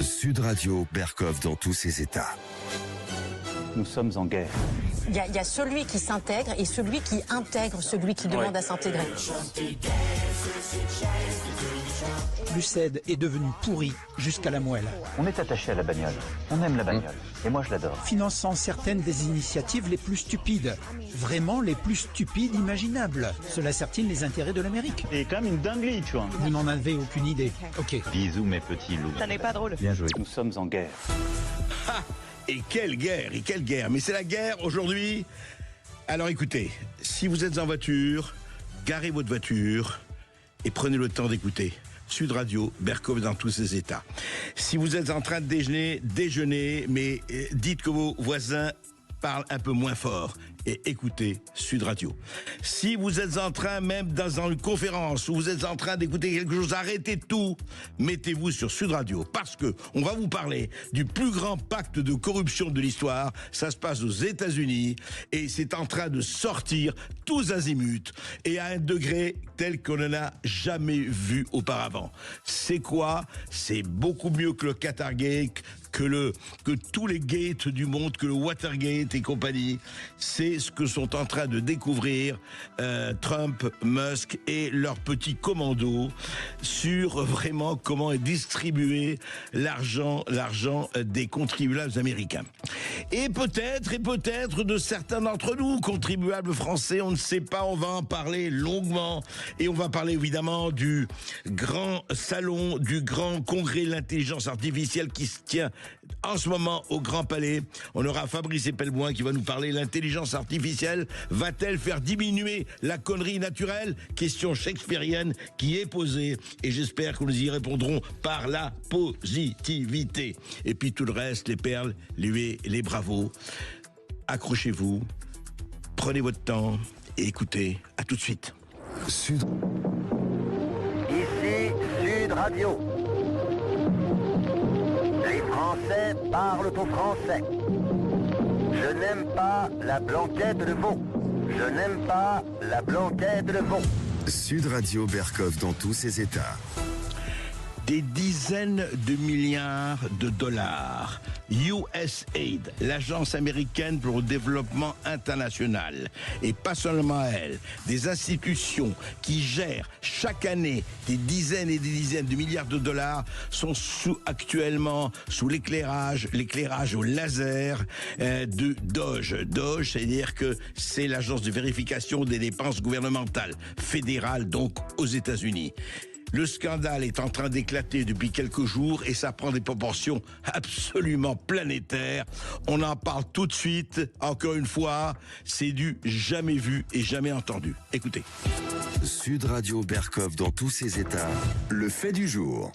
Sud Radio, Berkov dans tous ses états. Nous sommes en guerre. Il y a celui qui s'intègre et celui qui intègre celui qui demande à s'intégrer. Lucède est devenu pourri jusqu'à la moelle. On est attaché à la bagnole. On aime la bagnole. Et moi, je l'adore. Finançant certaines des initiatives les plus stupides. Vraiment les plus stupides imaginables. Cela sert-il les intérêts de l'Amérique? C'est quand même une dinguerie, tu vois. Vous n'en avez aucune idée. Ok. Bisous, mes petits loups. Ça n'est pas drôle. Bien joué. Nous sommes en guerre. Ah, et quelle guerre. Mais c'est la guerre aujourd'hui. Alors écoutez, si vous êtes en voiture, garez votre voiture et prenez le temps d'écouter Sud Radio, Berkov dans tous ses états. Si vous êtes en train de déjeuner, mais dites que vos voisins parlent un peu moins fort et écoutez Sud Radio. Si vous êtes en train, même dans une conférence, ou vous êtes en train d'écouter quelque chose, arrêtez tout, mettez-vous sur Sud Radio, parce que on va vous parler du plus grand pacte de corruption de l'histoire. Ça se passe aux États-Unis et c'est en train de sortir tous azimuts et à un degré tel qu'on n'en a jamais vu auparavant. C'est quoi? C'est beaucoup mieux que le Qatargate, que tous les gates du monde, que le Watergate et compagnie. C'est ce que sont en train de découvrir Trump, Musk et leurs petits commandos sur vraiment comment est distribué l'argent des contribuables américains. Et peut-être de certains d'entre nous, contribuables français, on ne sait pas, on va en parler longuement. Et on va parler évidemment du grand salon, du grand congrès de l'intelligence artificielle qui se tient en ce moment au Grand Palais. On aura Fabrice Epelboin qui va nous parler. L'intelligence artificielle va-t-elle faire diminuer la connerie naturelle? Question shakespearienne qui est posée et j'espère que nous y répondrons par la positivité. Et puis tout le reste, les perles, les bravos. Accrochez-vous, prenez votre temps et écoutez. À tout de suite. Sud. Ici Sud Radio. Les Français parlent au français. Je n'aime pas la blanquette de veau. Je n'aime pas la blanquette de veau. Sud Radio, Berkov dans tous ses états. Des dizaines de milliards de dollars. USAID, l'agence américaine pour le développement international, et pas seulement elle, des institutions qui gèrent chaque année des dizaines et des dizaines de milliards de dollars sont actuellement sous l'éclairage au laser de DOGE. DOGE, c'est-à-dire que c'est l'agence de vérification des dépenses gouvernementales fédérales, donc aux États-Unis. Le scandale est en train d'éclater depuis quelques jours et ça prend des proportions absolument planétaires. On en parle tout de suite. Encore une fois, c'est du jamais vu et jamais entendu. Écoutez. Sud Radio, Berkov dans tous ses états. Le fait du jour.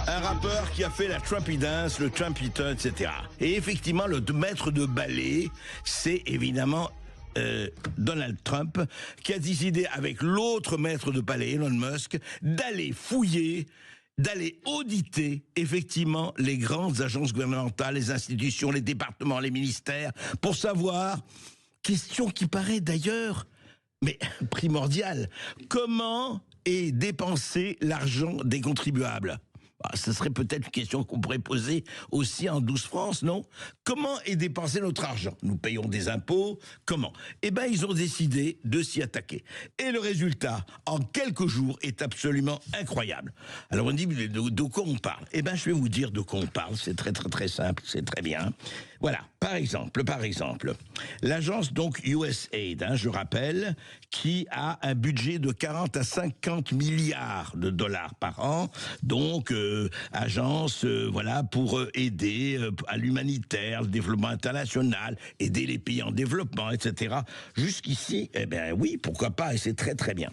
Un rappeur qui a fait la Trumpy Dance, le Trumpy Turn, etc. Et effectivement, le maître de ballet, c'est évidemment Donald Trump, qui a décidé avec l'autre maître de ballet, Elon Musk, d'aller fouiller, d'aller auditer effectivement les grandes agences gouvernementales, les institutions, les départements, les ministères, pour savoir, question qui paraît d'ailleurs, mais primordiale, comment est dépensé l'argent des contribuables? Ce serait peut-être une question qu'on pourrait poser aussi en douce France, non? Comment est dépensé notre argent? Nous payons des impôts, comment? Eh bien, ils ont décidé de s'y attaquer. Et le résultat, en quelques jours, est absolument incroyable. Alors on dit, de quoi on parle? Eh bien, je vais vous dire de quoi on parle. C'est très très très simple, c'est très bien. Voilà, par exemple, l'agence donc USAID, je rappelle, qui a un budget de 40 à 50 milliards de dollars par an, donc agence pour aider à l'humanitaire, le développement international, aider les pays en développement, etc. Jusqu'ici, eh bien oui, pourquoi pas, et c'est très très bien.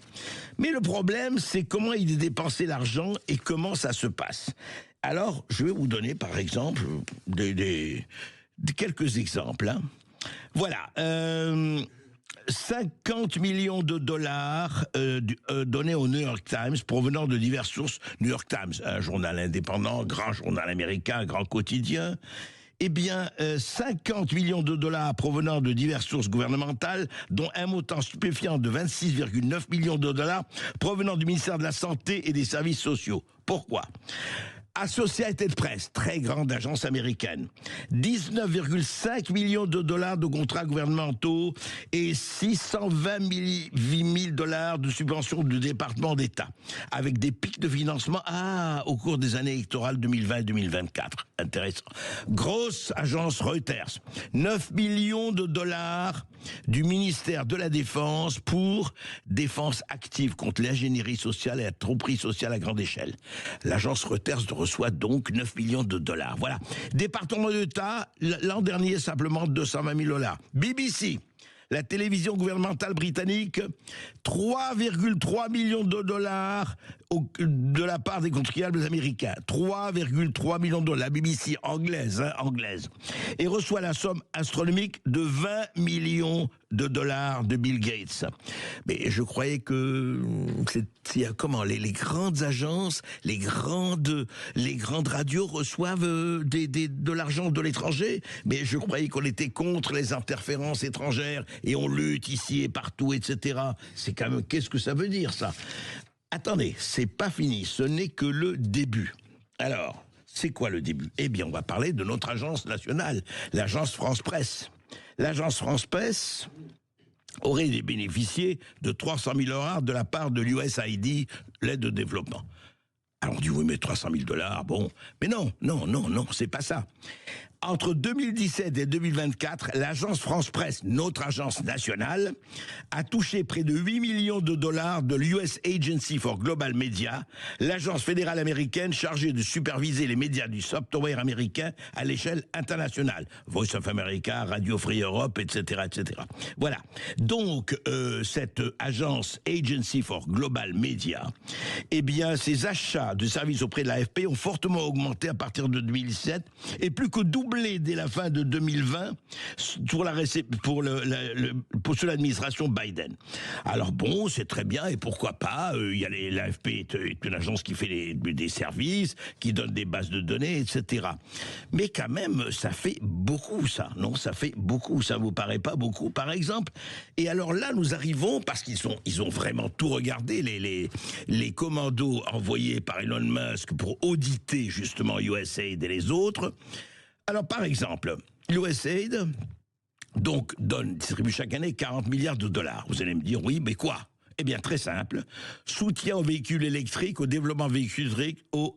Mais le problème, c'est comment il est dépensé l'argent et comment ça se passe. Alors, je vais vous donner par exemple quelques exemples. Voilà. 50 millions de dollars donnés au New York Times provenant de diverses sources. New York Times, un journal indépendant, grand journal américain, grand quotidien. Eh bien, 50 millions de dollars provenant de diverses sources gouvernementales, dont un montant stupéfiant de 26,9 millions de dollars provenant du ministère de la Santé et des Services sociaux. Pourquoi ? Associated Press, très grande agence américaine, 19,5 millions de dollars de contrats gouvernementaux et 628 000 dollars de subventions du département d'État, avec des pics de financement au cours des années électorales 2020 et 2024. Intéressant. Grosse agence Reuters, 9 millions de dollars du ministère de la Défense pour défense active contre l'ingénierie sociale et la tromperie sociale à grande échelle. L'agence Reuters reçoit donc 9 millions de dollars. Voilà. Département d'État, l'an dernier, simplement 220 000 dollars. BBC, la télévision gouvernementale britannique, 3,3 millions de dollars de la part des contribuables américains. 3,3 millions de dollars. La BBC anglaise. Et reçoit la somme astronomique de 20 millions de dollars de Bill Gates. Mais je croyais que les grandes agences, les grandes radios reçoivent de l'argent de l'étranger. Mais je croyais qu'on était contre les interférences étrangères et on lutte ici et partout, etc. C'est quand même, qu'est-ce que ça veut dire, ça? Attendez, c'est pas fini, ce n'est que le début. Alors, c'est quoi le début? Eh bien, on va parler de notre agence nationale, l'agence France Presse. L'agence France Presse aurait bénéficié de 300 000 dollars de la part de l'USAID, l'aide au développement. Alors on dit, oui, mais 300 000 dollars, bon. Mais non, c'est pas ça. Entre 2017 et 2024, l'agence France Presse, notre agence nationale, a touché près de 8 millions de dollars de l'US Agency for Global Media, l'agence fédérale américaine chargée de superviser les médias du software américain à l'échelle internationale. Voice of America, Radio Free Europe, etc., etc. Voilà. Donc, cette agence Agency for Global Media, eh bien, ses achats de services auprès de l'AFP ont fortement augmenté à partir de 2017 et plus que doublé dès la fin de 2020 sous l'administration Biden. Alors bon, c'est très bien et pourquoi pas, l'AFP est une agence qui fait des services, qui donne des bases de données, etc. Mais quand même, ça fait beaucoup ça, non? Ça fait beaucoup, ça vous paraît pas beaucoup, par exemple? Et alors là, nous arrivons, parce qu'ils ont vraiment tout regardé, les commandos envoyés par Elon Musk pour auditer justement USAID et les autres. Alors, par exemple, l'USAID distribue chaque année 40 milliards de dollars. Vous allez me dire, oui, mais quoi? Eh bien, très simple. Soutien aux véhicules électriques, au développement véhicules électriques au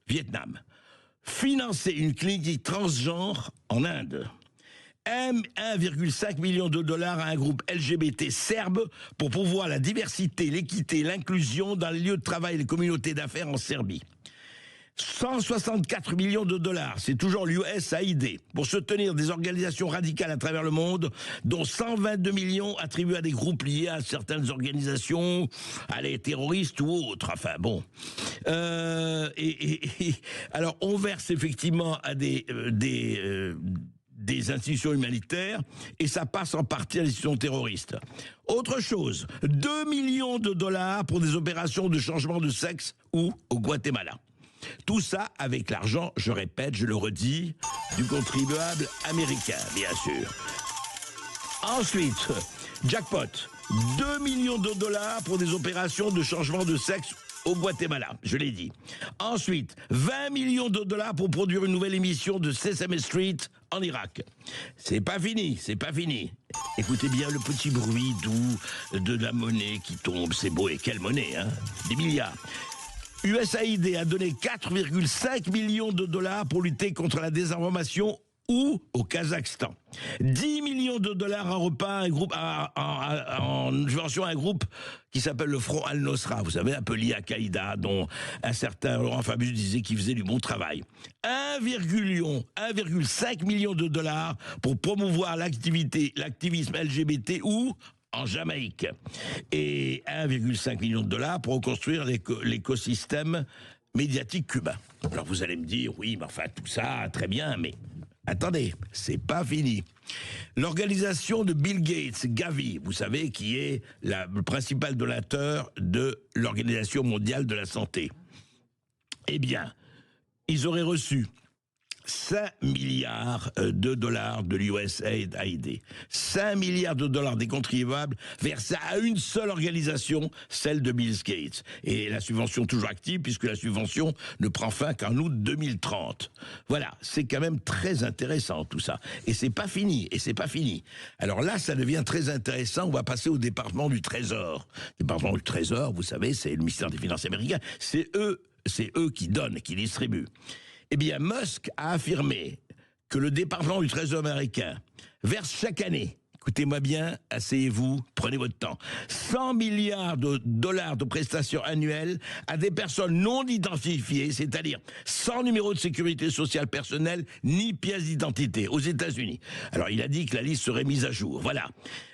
Vietnam. Financer une clinique transgenre en Inde. 1,5 million de dollars à un groupe LGBT serbe pour promouvoir la diversité, l'équité, l'inclusion dans les lieux de travail et les communautés d'affaires en Serbie. 164 millions de dollars, c'est toujours l'USAID, pour soutenir des organisations radicales à travers le monde, dont 122 millions attribués à des groupes liés à certaines organisations, à les terroristes ou autres. Enfin bon. Alors on verse effectivement à des institutions humanitaires, et ça passe en partie à l'institution terroriste. Autre chose, 2 millions de dollars pour des opérations de changement de sexe au Guatemala. Tout ça avec l'argent, je répète, je le redis, du contribuable américain, bien sûr. Ensuite, jackpot, 2 millions de dollars pour des opérations de changement de sexe au Guatemala, je l'ai dit. Ensuite, 20 millions de dollars pour produire une nouvelle émission de Sesame Street en Irak. C'est pas fini. Écoutez bien le petit bruit doux de la monnaie qui tombe. C'est beau, et quelle monnaie, hein? Des milliards. USAID a donné 4,5 millions de dollars pour lutter contre la désinformation ou au Kazakhstan. 10 millions de dollars en repas en subvention à un groupe qui s'appelle le Front Al-Nosra, vous savez, un peu lié à Al-Qaïda, dont un certain Laurent Fabius disait qu'il faisait du bon travail. 1,5 million de dollars pour promouvoir l'activisme LGBT ou en Jamaïque. Et 1,5 million de dollars pour reconstruire l'écosystème médiatique cubain. Alors vous allez me dire, oui, mais enfin tout ça, très bien, mais attendez, c'est pas fini. L'organisation de Bill Gates, Gavi, vous savez, qui est le principal donateur de l'Organisation mondiale de la santé. Eh bien, ils auraient reçu 5 milliards de dollars de l'USAID. 5 milliards de dollars des contribuables versés à une seule organisation, celle de Bill Gates. Et la subvention toujours active, puisque la subvention ne prend fin qu'en août 2030. Voilà, c'est quand même très intéressant tout ça. Et c'est pas fini, Alors là, ça devient très intéressant, on va passer au département du Trésor. Le département du Trésor, vous savez, c'est le ministère des Finances américain. C'est eux qui donnent, qui distribuent. Eh bien, Musk a affirmé que le département du Trésor américain verse chaque année, écoutez-moi bien, asseyez-vous, prenez votre temps, 100 milliards de dollars de prestations annuelles à des personnes non identifiées, c'est-à-dire sans numéro de sécurité sociale personnelle ni pièce d'identité aux États-Unis. Alors, il a dit que la liste serait mise à jour. Voilà.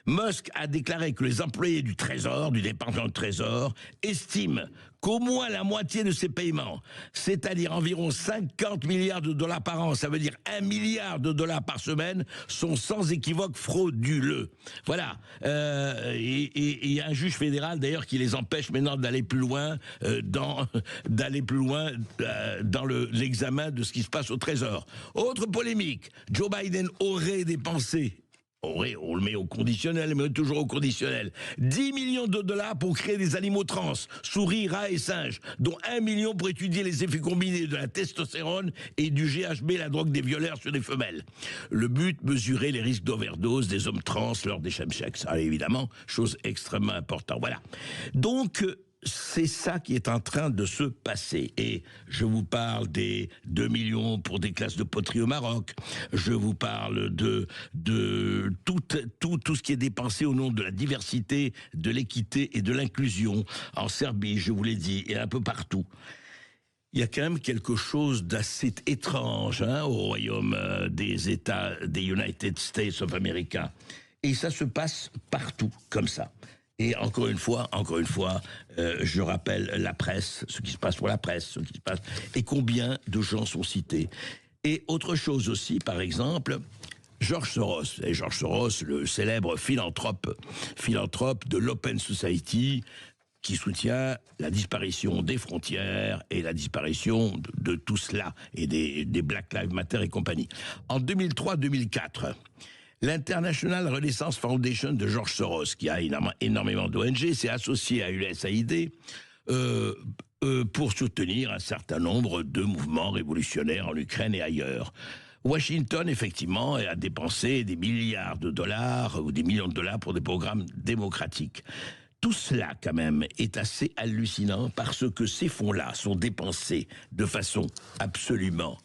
Musk a déclaré que les employés du Trésor, du département du Trésor, estiment qu'au moins la moitié de ces paiements, c'est-à-dire environ 50 milliards de dollars par an, ça veut dire 1 milliard de dollars par semaine, sont sans équivoque frauduleux. Voilà. Et il y a un juge fédéral d'ailleurs qui les empêche maintenant d'aller plus loin dans l'examen de ce qui se passe au Trésor. Autre polémique, Joe Biden aurait dépensé, on le met au conditionnel, mais toujours au conditionnel, 10 millions de dollars pour créer des animaux trans, souris, rats et singes, dont 1 million pour étudier les effets combinés de la testostérone et du GHB, la drogue des violeurs sur les femelles. Le but, mesurer les risques d'overdose des hommes trans lors des chemchecks. Ça, évidemment, chose extrêmement importante. Voilà. Donc, c'est ça qui est en train de se passer. Et je vous parle des 2 millions pour des classes de poterie au Maroc. Je vous parle de tout ce qui est dépensé au nom de la diversité, de l'équité et de l'inclusion. En Serbie, je vous l'ai dit, et un peu partout. Il y a quand même quelque chose d'assez étrange au royaume des États, des United States of America. Et ça se passe partout, comme ça. Et encore une fois, je rappelle la presse, ce qui se passe pour la presse, ce qui se passe, et combien de gens sont cités. Et autre chose aussi, par exemple, George Soros. Et George Soros, le célèbre philanthrope de l'Open Society, qui soutient la disparition des frontières et la disparition de tout cela, et des Black Lives Matter et compagnie. En 2003-2004, l'International Renaissance Foundation de George Soros, qui a énormément d'ONG, s'est associé à l'USAID pour soutenir un certain nombre de mouvements révolutionnaires en Ukraine et ailleurs. Washington, effectivement, a dépensé des milliards de dollars ou des millions de dollars pour des programmes démocratiques. Tout cela, quand même, est assez hallucinant parce que ces fonds-là sont dépensés de façon absolument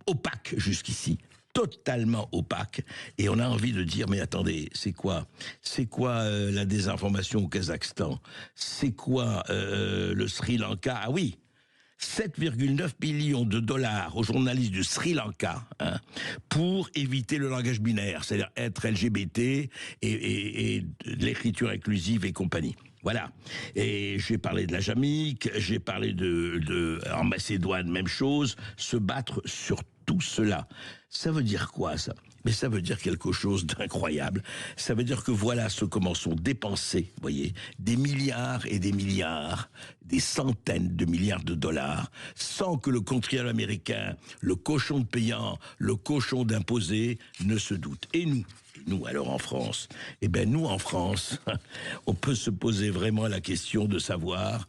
opaque jusqu'ici. Totalement opaque, et on a envie de dire, mais attendez, c'est quoi la désinformation au Kazakhstan? C'est quoi le Sri Lanka? Ah oui, 7,9 millions de dollars aux journalistes du Sri Lanka pour éviter le langage binaire, c'est-à-dire être LGBT et l'écriture inclusive et compagnie. Voilà. Et j'ai parlé de la Jamaïque, j'ai parlé en Macédoine, même chose, se battre sur tout cela. Ça veut dire quoi, ça? Mais ça veut dire quelque chose d'incroyable. Ça veut dire que voilà comment sont dépensés, vous voyez, des milliards et des milliards, des centaines de milliards de dollars, sans que le contribuable américain, le cochon de payant, le cochon d'imposé ne se doute. Et nous, alors en France, eh bien nous en France, on peut se poser vraiment la question de savoir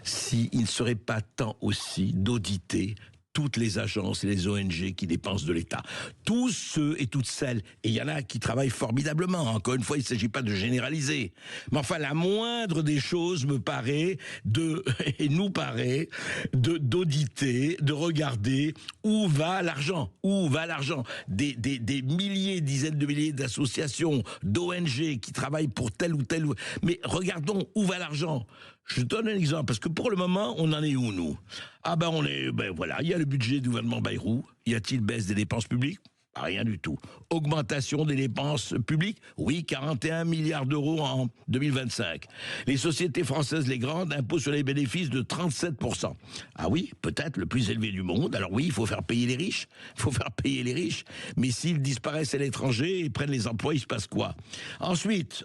s'il ne serait pas temps aussi d'auditer toutes les agences et les ONG qui dépensent de l'État. Tous ceux et toutes celles, et il y en a qui travaillent formidablement, encore une fois, il ne s'agit pas de généraliser, mais enfin, la moindre des choses nous paraît d'auditer, de regarder où va l'argent, des milliers, dizaines de milliers d'associations, d'ONG qui travaillent pour tel ou tel, mais regardons où va l'argent. Je donne un exemple, parce que pour le moment, on en est où, nous? Ah voilà, il y a le budget du gouvernement Bayrou. Y a-t-il baisse des dépenses publiques? Rien du tout. Augmentation des dépenses publiques, oui, 41 milliards d'euros en 2025. Les sociétés françaises, les grandes, impôt sur les bénéfices de 37%. Ah oui, peut-être le plus élevé du monde. Alors oui, il faut faire payer les riches. Il faut faire payer les riches. Mais s'ils disparaissent à l'étranger et prennent les emplois, il se passe quoi? Ensuite,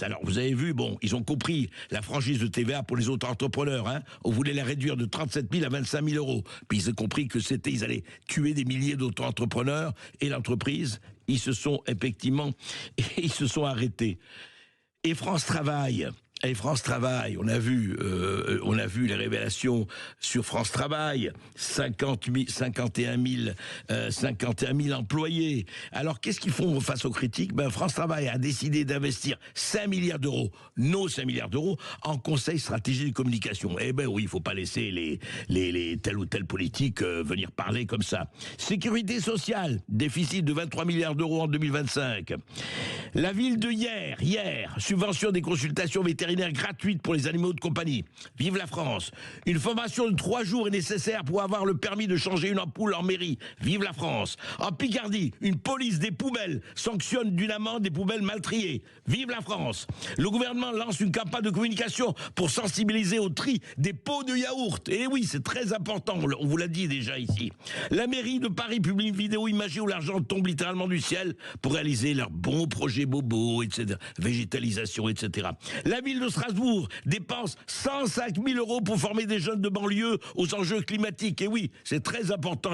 alors vous avez vu, bon, ils ont compris la franchise de TVA pour les autres entrepreneurs. Hein. On voulait la réduire de 37 000 à 25 000 euros. Puis ils ont compris que ils allaient tuer des milliers d'autres entrepreneurs et l'entreprise, ils se sont arrêtés. Et France Travail, on a vu les révélations sur France Travail, 51 000 employés. Alors, qu'est-ce qu'ils font face aux critiques? France Travail a décidé d'investir 5 milliards d'euros, nos 5 milliards d'euros, en conseil stratégique de communication. Eh ben oui, il faut pas laisser les tel ou tel politique venir parler comme ça. Sécurité sociale, déficit de 23 milliards d'euros en 2025. La ville de hier, subvention des consultations vétérinaires gratuite pour les animaux de compagnie. Vive la France. Une formation de 3 jours est nécessaire pour avoir le permis de changer une ampoule en mairie. Vive la France. En Picardie, une police des poubelles sanctionne d'une amende des poubelles mal triées. Vive la France. Le gouvernement lance une campagne de communication pour sensibiliser au tri des pots de yaourt. Et oui, c'est très important, on vous l'a dit déjà ici. La mairie de Paris publie une vidéo imagée où l'argent tombe littéralement du ciel pour réaliser leurs bons projets bobos, etc. Végétalisation, etc. La ville de Strasbourg dépense 105 000 euros pour former des jeunes de banlieue aux enjeux climatiques. Et oui, c'est très important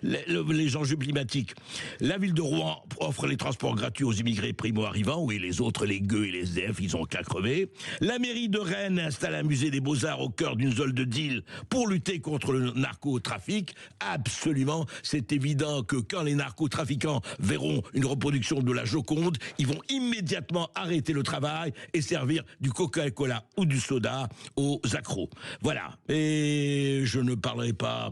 les enjeux climatiques. La ville de Rouen offre les transports gratuits aux immigrés primo-arrivants. Oui, les autres, les gueux et les SDF, ils ont qu'à crever. La mairie de Rennes installe un musée des Beaux-Arts au cœur d'une zone de deal pour lutter contre le narcotrafic. Absolument, c'est évident que quand les narcotrafiquants verront une reproduction de la Joconde, ils vont immédiatement arrêter le travail et servir du Coca-Cola ou du soda aux accros. Voilà. Et je ne parlerai pas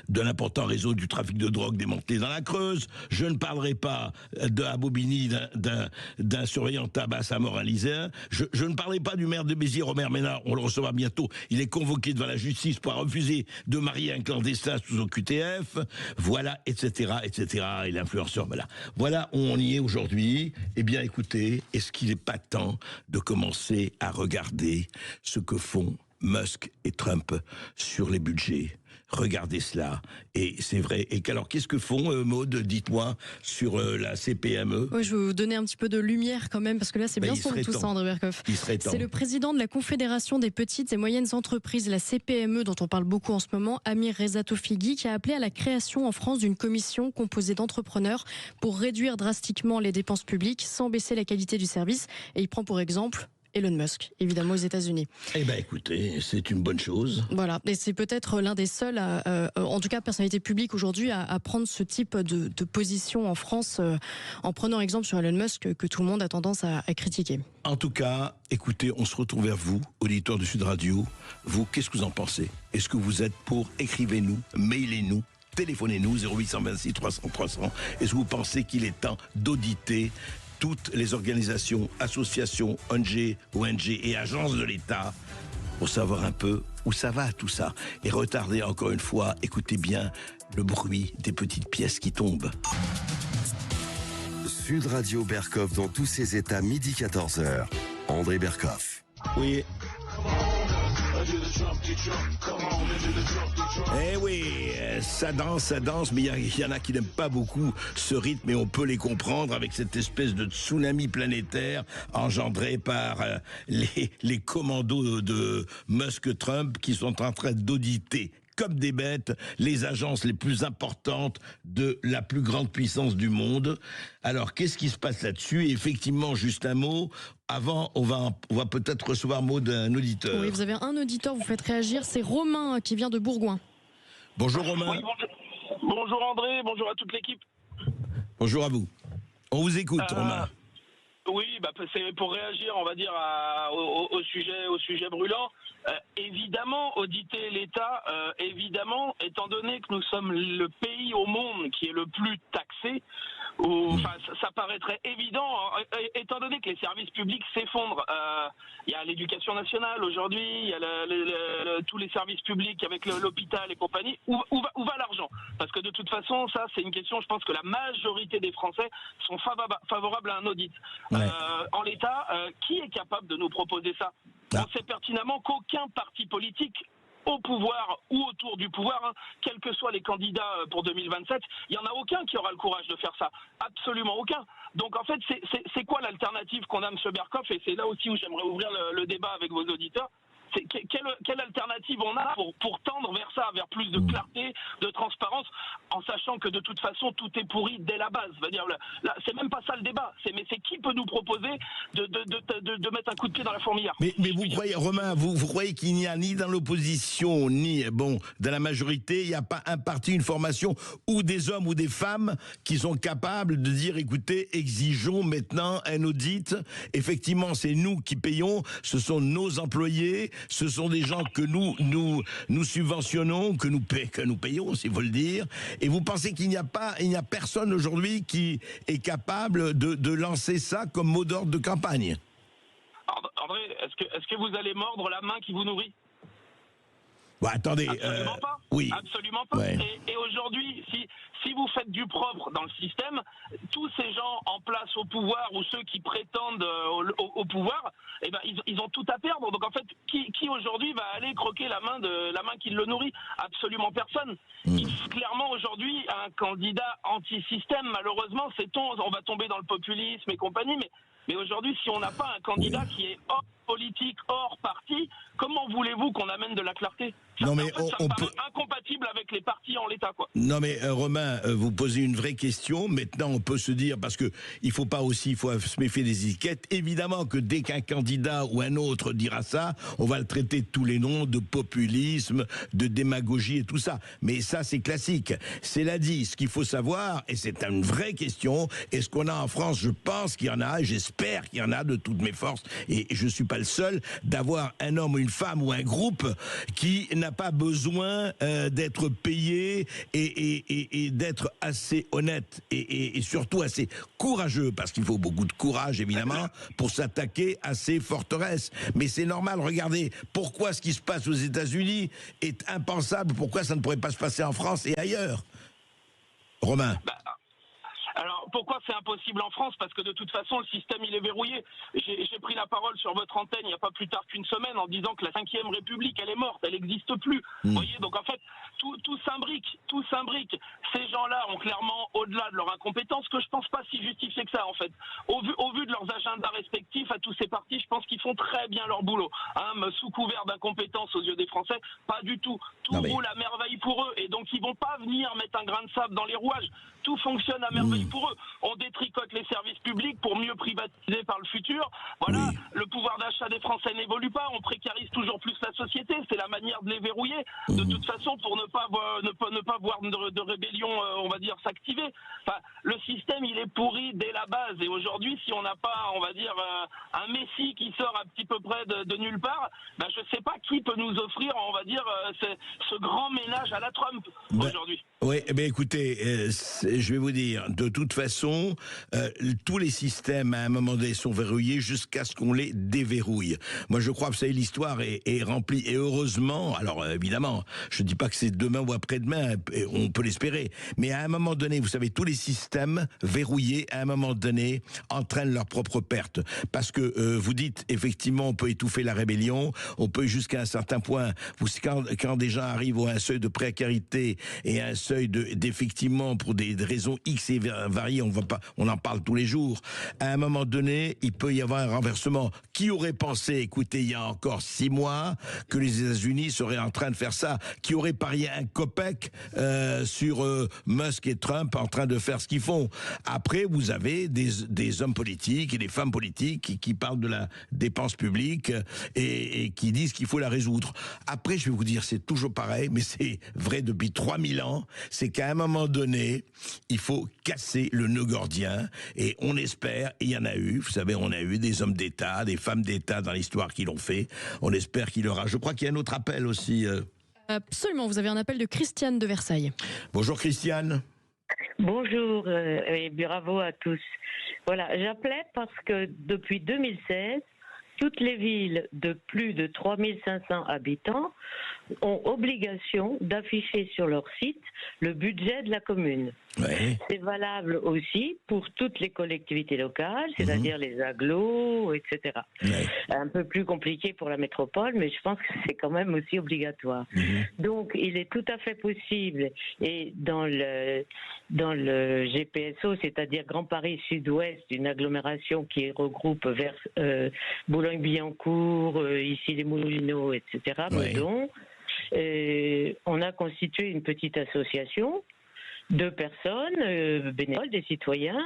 d'un important réseau du trafic de drogue démantelé dans la Creuse. Je ne parlerai pas à Bobigny d'un surveillant tabac à Mort-Lycéen. Je ne parlerai pas du maire de Béziers, Robert Ménard. On le recevra bientôt. Il est convoqué devant la justice pour refuser de marier un clandestin sous OQTF. Voilà, etc., etc. Et l'influenceur, voilà où on y est aujourd'hui. Eh bien, écoutez, est-ce qu'il n'est pas temps de commencer à regarder ce que font Musk et Trump sur les budgets? Regardez cela. Et c'est vrai. Et alors, qu'est-ce que font, Maud, dites-moi, sur la CPME? Oui, je vais vous donner un petit peu de lumière quand même, parce que là, c'est bien sombre tout ça, André Berkoff. C'est le président de la Confédération des petites et moyennes entreprises, la CPME, dont on parle beaucoup en ce moment, Amir Reza Tofighi, qui a appelé à la création en France d'une commission composée d'entrepreneurs pour réduire drastiquement les dépenses publiques sans baisser la qualité du service. Et il prend pour exemple Elon Musk, évidemment aux États-Unis. Eh bien, écoutez, c'est une bonne chose. Voilà, et c'est peut-être l'un des seuls, en tout cas personnalité publique aujourd'hui, à prendre ce type de position en France, en prenant exemple sur Elon Musk, que tout le monde a tendance à critiquer. En tout cas, écoutez, on se retrouve vers vous, auditeurs de Sud Radio. Vous, qu'est-ce que vous en pensez? Est-ce que vous êtes pour? Écrivez-nous, mailez-nous, téléphonez-nous, 0826 300 300. Est-ce que vous pensez qu'il est temps d'auditer toutes les organisations, associations, ONG et agences de l'État pour savoir un peu où ça va tout ça? Et retardez encore une fois, écoutez bien le bruit des petites pièces qui tombent. Sud Radio Berkoff dans tous ses états, midi 14h. André Berkoff. Oui. Eh oui, ça danse, mais il y en a qui n'aiment pas beaucoup ce rythme et on peut les comprendre avec cette espèce de tsunami planétaire engendré par les commandos de Musk-Trump qui sont en train d'auditer comme des bêtes les agences les plus importantes de la plus grande puissance du monde. Alors, qu'est-ce qui se passe là-dessus? Et effectivement, juste un mot. Avant, on va peut-être recevoir mot d'un auditeur. Oui, vous avez un auditeur, vous faites réagir. C'est Romain qui vient de Bourgoin. Bonjour Romain. Oui, bonjour André, bonjour à toute l'équipe. Bonjour à vous. On vous écoute, Romain. Oui, c'est pour réagir, on va dire, au sujet brûlant. Évidemment, auditer l'État, évidemment, étant donné que nous sommes le pays au monde qui est le plus taxé, ça paraîtrait évident, étant donné que les services publics s'effondrent. il y a l'éducation nationale aujourd'hui, il y a tous les services publics avec l'hôpital et compagnie. Où va l'argent? Parce que de toute façon, ça c'est une question, je pense que la majorité des Français sont favorables à un audit. Ouais. En l'état, qui est capable de nous proposer ça? On sait pertinemment qu'aucun parti politique au pouvoir ou autour du pouvoir, quels que soient les candidats pour 2027, il n'y en a aucun qui aura le courage de faire ça. Absolument aucun. Donc en fait, c'est quoi l'alternative qu'on a, M. Berkoff? Et c'est là aussi où j'aimerais ouvrir le débat avec vos auditeurs. Quelle alternative on a pour tendre vers ça, vers plus de clarté, de transparence, en sachant que de toute façon tout est pourri dès la base. C'est même pas ça le débat. Mais c'est qui peut nous proposer de mettre un coup de pied dans la fourmilière? Mais vous croyez, Romain, vous croyez qu'il n'y a ni dans l'opposition ni dans la majorité, il n'y a pas un parti, une formation ou des hommes ou des femmes qui sont capables de dire écoutez, exigeons maintenant un audit. Effectivement, c'est nous qui payons, ce sont nos employés. Ce sont des gens que nous subventionnons, que nous payons, s'il faut le dire. Et vous pensez qu'il n'y a personne aujourd'hui qui est capable de lancer ça comme mot d'ordre de campagne? André, est-ce que vous allez mordre la main qui vous nourrit? Bon, attendez. Absolument pas. Oui. Absolument pas. Ouais. Et aujourd'hui, si vous faites du propre dans le système, tous ces gens en place au pouvoir ou ceux qui prétendent au pouvoir, eh ben ils ont tout à perdre. Donc en fait, qui aujourd'hui va aller croquer la main qui le nourrit? Absolument personne. Clairement aujourd'hui, un candidat anti-système, malheureusement, on va tomber dans le populisme et compagnie, mais aujourd'hui, si on n'a pas un candidat qui est hors politique, hors parti, comment voulez-vous qu'on amène de la clarté? Ça me paraît incompatible avec les partis en l'état, quoi. Non mais Romain, vous posez une vraie question. Maintenant, on peut se dire, parce que il faut se méfier des étiquettes. Évidemment que dès qu'un candidat ou un autre dira ça, on va le traiter de tous les noms, de populisme, de démagogie et tout ça. Mais ça, c'est classique. Cela dit, ce qu'il faut savoir, et c'est une vraie question, est-ce qu'on a en France? Je pense qu'il y en a, et j'espère qu'il y en a de toutes mes forces, et je suis pas le seul, d'avoir un homme ou une femme ou un groupe qui n'a pas besoin d'être payé et d'être assez honnête et surtout assez courageux, parce qu'il faut beaucoup de courage évidemment pour s'attaquer à ces forteresses. Mais c'est normal, regardez, pourquoi ce qui se passe aux États-Unis est impensable, pourquoi ça ne pourrait pas se passer en France et ailleurs? Romain. Alors, pourquoi c'est impossible en France? Parce que de toute façon, le système, il est verrouillé. J'ai pris la parole sur votre antenne il n'y a pas plus tard qu'une semaine en disant que la 5e République, elle est morte, elle n'existe plus. Vous voyez, donc en fait, tout s'imbrique. Ces gens-là ont clairement, au-delà de leur incompétence, que je pense pas si justifié que ça, en fait. Au vu de leurs agendas respectifs à tous ces partis, je pense qu'ils font très bien leur boulot. Sous couvert d'incompétence aux yeux des Français, pas du tout. Tout roule à merveille pour eux. Et donc, ils vont pas venir mettre un grain de sable dans les rouages. Tout fonctionne à merveille pour eux. On détricote les services publics pour mieux privatiser par le futur. Voilà, le pouvoir d'achat des Français n'évolue pas. On précarise toujours plus la société. C'est la manière de les verrouiller. De toute façon, pour ne pas voir de rébellion, on va dire, s'activer. Enfin, le système, il est pourri dès la base. Et aujourd'hui, si on n'a pas, on va dire, un Messie qui sort à petit peu près de nulle part, je sais pas qui peut nous offrir, on va dire, ce grand ménage à la Trump aujourd'hui. Oui, écoutez, je vais vous dire, de toute façon, tous les systèmes, à un moment donné, sont verrouillés jusqu'à ce qu'on les déverrouille. Moi, je crois que, vous savez, l'histoire est remplie, et heureusement, alors évidemment, je ne dis pas que c'est demain ou après-demain, on peut l'espérer, mais à un moment donné, vous savez, tous les systèmes verrouillés, à un moment donné, entraînent leur propre perte. Parce que vous dites, effectivement, on peut étouffer la rébellion, on peut jusqu'à un certain point, quand des gens arrivent à un seuil de précarité et à un seuil d'effectivement, pour des raisons X et variées, on en parle tous les jours, à un moment donné, il peut y avoir un renversement. Qui aurait pensé, écoutez, il y a encore 6 mois, que les États-Unis seraient en train de faire ça? Qui aurait parié un copec sur Musk et Trump en train de faire ce qu'ils font? Après, vous avez des hommes politiques et des femmes politiques qui parlent de la dépense publique et qui disent qu'il faut la résoudre. Après, je vais vous dire, c'est toujours pareil, mais c'est vrai depuis 3000 ans, c'est qu'à un moment donné, il faut casser le nœud gordien, et on espère, et il y en a eu, vous savez, on a eu des hommes d'État, des femmes d'État dans l'histoire qui l'ont fait, on espère qu'il y aura. Je crois qu'il y a un autre appel aussi. Absolument, vous avez un appel de Christiane de Versailles. Bonjour Christiane. Bonjour et bravo à tous. Voilà, j'appelais parce que depuis 2016, toutes les villes de plus de 3500 habitants ont obligation d'afficher sur leur site le budget de la commune. Ouais. C'est valable aussi pour toutes les collectivités locales, c'est-à-dire les agglos, etc. Ouais. Un peu plus compliqué pour la métropole, mais je pense que c'est quand même aussi obligatoire. Donc, il est tout à fait possible, et dans le GPSO, c'est-à-dire Grand Paris Sud-Ouest, une agglomération qui regroupe vers Boulogne-Billancourt, ici les Moulineaux, etc., Meudon, on a constitué une petite association de personnes, bénévoles, des citoyens,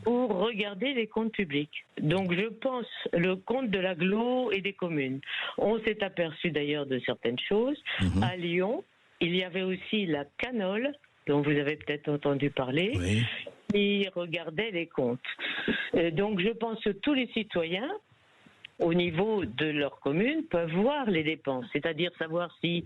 pour regarder les comptes publics. Donc je pense le compte de l'agglo et des communes. On s'est aperçu d'ailleurs de certaines choses. À Lyon, il y avait aussi la Canole, dont vous avez peut-être entendu parler, qui regardait les comptes. Donc je pense que tous les citoyens, au niveau de leur commune, peuvent voir les dépenses, c'est-à-dire savoir si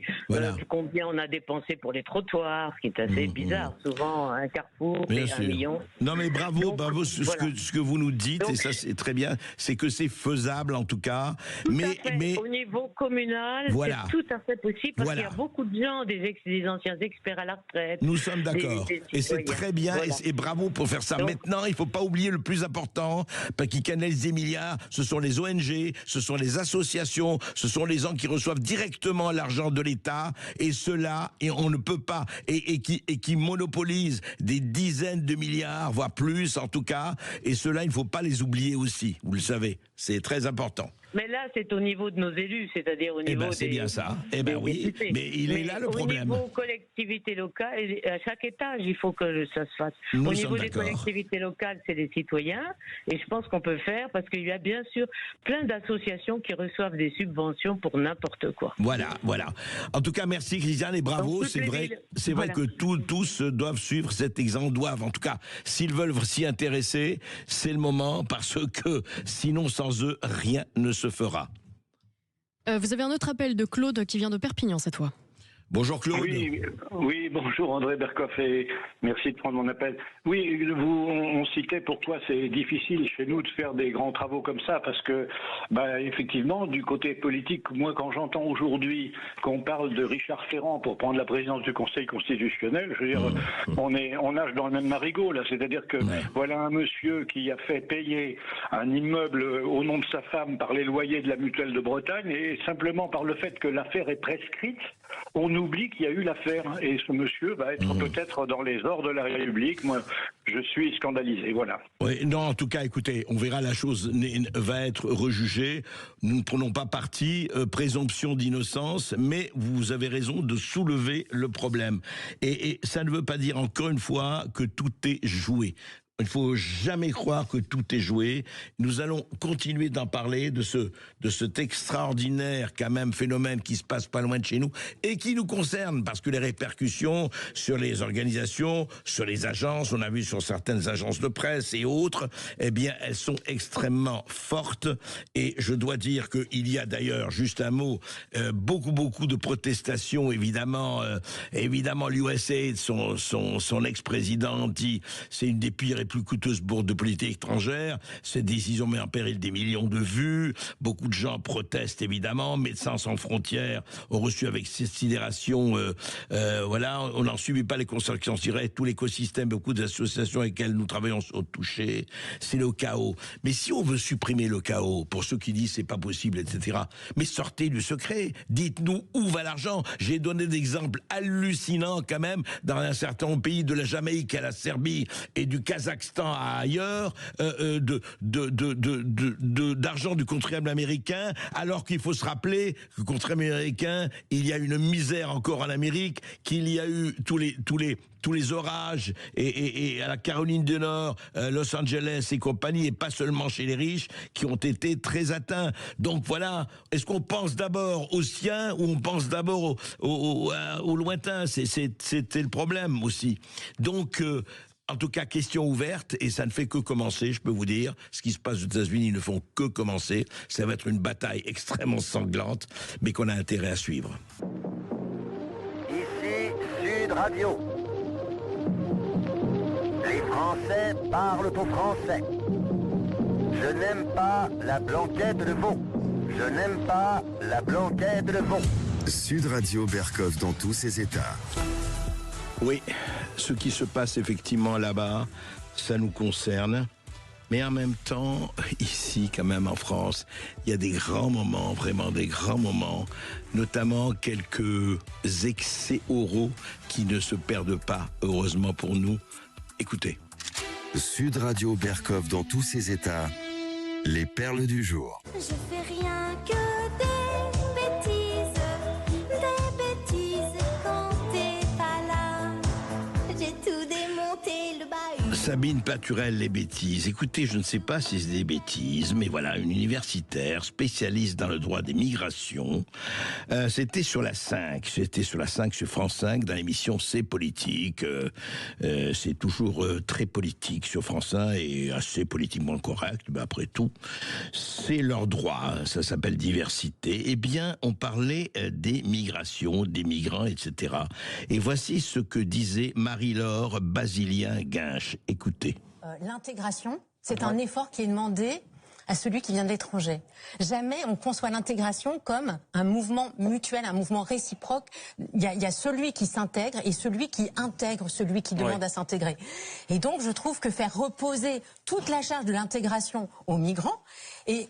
combien on a dépensé pour les trottoirs, ce qui est assez bizarre, souvent un carrefour et 1 million. Non mais bravo, bravo, ce que vous nous dites, et ça c'est très bien, c'est que c'est faisable en tout cas, mais au niveau communal, c'est tout à fait possible, parce qu'il y a beaucoup de gens, des anciens experts à la retraite. Nous sommes d'accord, et c'est très bien, et bravo pour faire ça. Donc, maintenant, il ne faut pas oublier le plus important, parce qu'ils canalisent des milliards, ce sont les ONG, ce sont les associations, ce sont les gens qui reçoivent directement l'argent de l'État, et ceux-là, et on ne peut pas, et qui monopolisent des dizaines de milliards, voire plus en tout cas, et ceux-là, il ne faut pas les oublier aussi, vous le savez, c'est très important. Mais là, c'est au niveau de nos élus, c'est-à-dire au niveau c'est bien ça. Oui, députés. mais il est là le problème. Au niveau collectivité locale, à chaque étage, il faut que ça se fasse. Au niveau des collectivités locales, c'est les citoyens, et je pense qu'on peut faire, parce qu'il y a bien sûr plein d'associations qui reçoivent des subventions pour n'importe quoi. Voilà. En tout cas, merci Christiane, et bravo. C'est vrai que tous doivent suivre cet exemple, en tout cas, s'ils veulent s'y intéresser, c'est le moment, parce que sinon, sans eux, rien ne se fera. Vous avez un autre appel de Claude qui vient de Perpignan cette fois. Bonjour Claude. Oui, bonjour André Berkoff, et merci de prendre mon appel. Oui, on citait pourquoi c'est difficile chez nous de faire des grands travaux comme ça, parce que, effectivement, du côté politique, moi quand j'entends aujourd'hui qu'on parle de Richard Ferrand pour prendre la présidence du Conseil constitutionnel, je veux dire, on nage dans le même marigot là, c'est-à-dire que voilà un monsieur qui a fait payer un immeuble au nom de sa femme par les loyers de la Mutuelle de Bretagne, et simplement par le fait que l'affaire est prescrite, on oublie qu'il y a eu l'affaire, et ce monsieur va être peut-être dans les ors de la République. Moi, je suis scandalisé, voilà. Oui, non, en tout cas, écoutez, on verra, la chose va être rejugée. Nous ne prenons pas parti, présomption d'innocence, mais vous avez raison de soulever le problème. Et ça ne veut pas dire, encore une fois, que tout est joué. Il ne faut jamais croire que tout est joué. Nous allons continuer d'en parler, de cet extraordinaire quand même phénomène qui se passe pas loin de chez nous et qui nous concerne, parce que les répercussions sur les organisations, sur les agences, on a vu sur certaines agences de presse et autres, eh bien elles sont extrêmement fortes. Et je dois dire qu'il y a d'ailleurs, juste un mot, beaucoup de protestations, évidemment l'USAID, son ex-président dit c'est une des pires et plus coûteuse bourse de politique étrangère. Cette décision met en péril des millions de vues. Beaucoup de gens protestent évidemment. Médecins sans frontières ont reçu avec sidération. On n'en subit pas les conséquences directes. Tout l'écosystème, beaucoup d'associations avec lesquelles nous travaillons sont touchés. C'est le chaos. Mais si on veut supprimer le chaos, pour ceux qui disent c'est pas possible, etc. Mais sortez du secret. Dites-nous où va l'argent. J'ai donné des exemples hallucinants quand même dans un certain pays, de la Jamaïque à la Serbie et du Kazakhstan à ailleurs, d'argent du contribuable américain, alors qu'il faut se rappeler que le contribuable américain, il y a une misère encore en Amérique, qu'il y a eu tous les orages et à la Caroline du Nord, Los Angeles et compagnie, et pas seulement chez les riches, qui ont été très atteints. Donc voilà, est-ce qu'on pense d'abord aux siens ou on pense d'abord au lointain? C'était le problème aussi. Donc en tout cas, question ouverte, et ça ne fait que commencer, je peux vous dire. Ce qui se passe aux États-Unis ne font que commencer. Ça va être une bataille extrêmement sanglante, mais qu'on a intérêt à suivre. Ici Sud Radio. Les Français parlent aux Français. Je n'aime pas la blanquette de veau. Je n'aime pas la blanquette de veau. Sud Radio Berkov dans tous ses états. Oui, ce qui se passe effectivement là-bas, ça nous concerne. Mais en même temps, ici, quand même, en France, il y a des grands moments, vraiment des grands moments, notamment quelques excès oraux qui ne se perdent pas, heureusement pour nous. Écoutez. Sud Radio Berkov dans tous ses états, les perles du jour. Je fais rien que des bêtises quand t'es pas là. J'ai tout démonté, le bahut. Sabine Paturel, les bêtises. Écoutez, je ne sais pas si c'est des bêtises, mais voilà, une universitaire spécialiste dans le droit des migrations. C'était sur la 5, sur France 5, dans l'émission C'est politique. C'est toujours très politique sur France 1 et assez politiquement correct, mais après tout, c'est leur droit, ça s'appelle diversité. Eh bien, on parlait des migrations, des migrants, etc. Et voici ce que disait Marie-Laure Basilien-Guinche. Écoutez. L'intégration, c'est un effort qui est demandé à celui qui vient de l'étranger. Jamais on conçoit l'intégration comme un mouvement mutuel, un mouvement réciproque. Il y a celui qui s'intègre et celui qui intègre celui qui demande à s'intégrer. Et donc je trouve que faire reposer toute la charge de l'intégration aux migrants est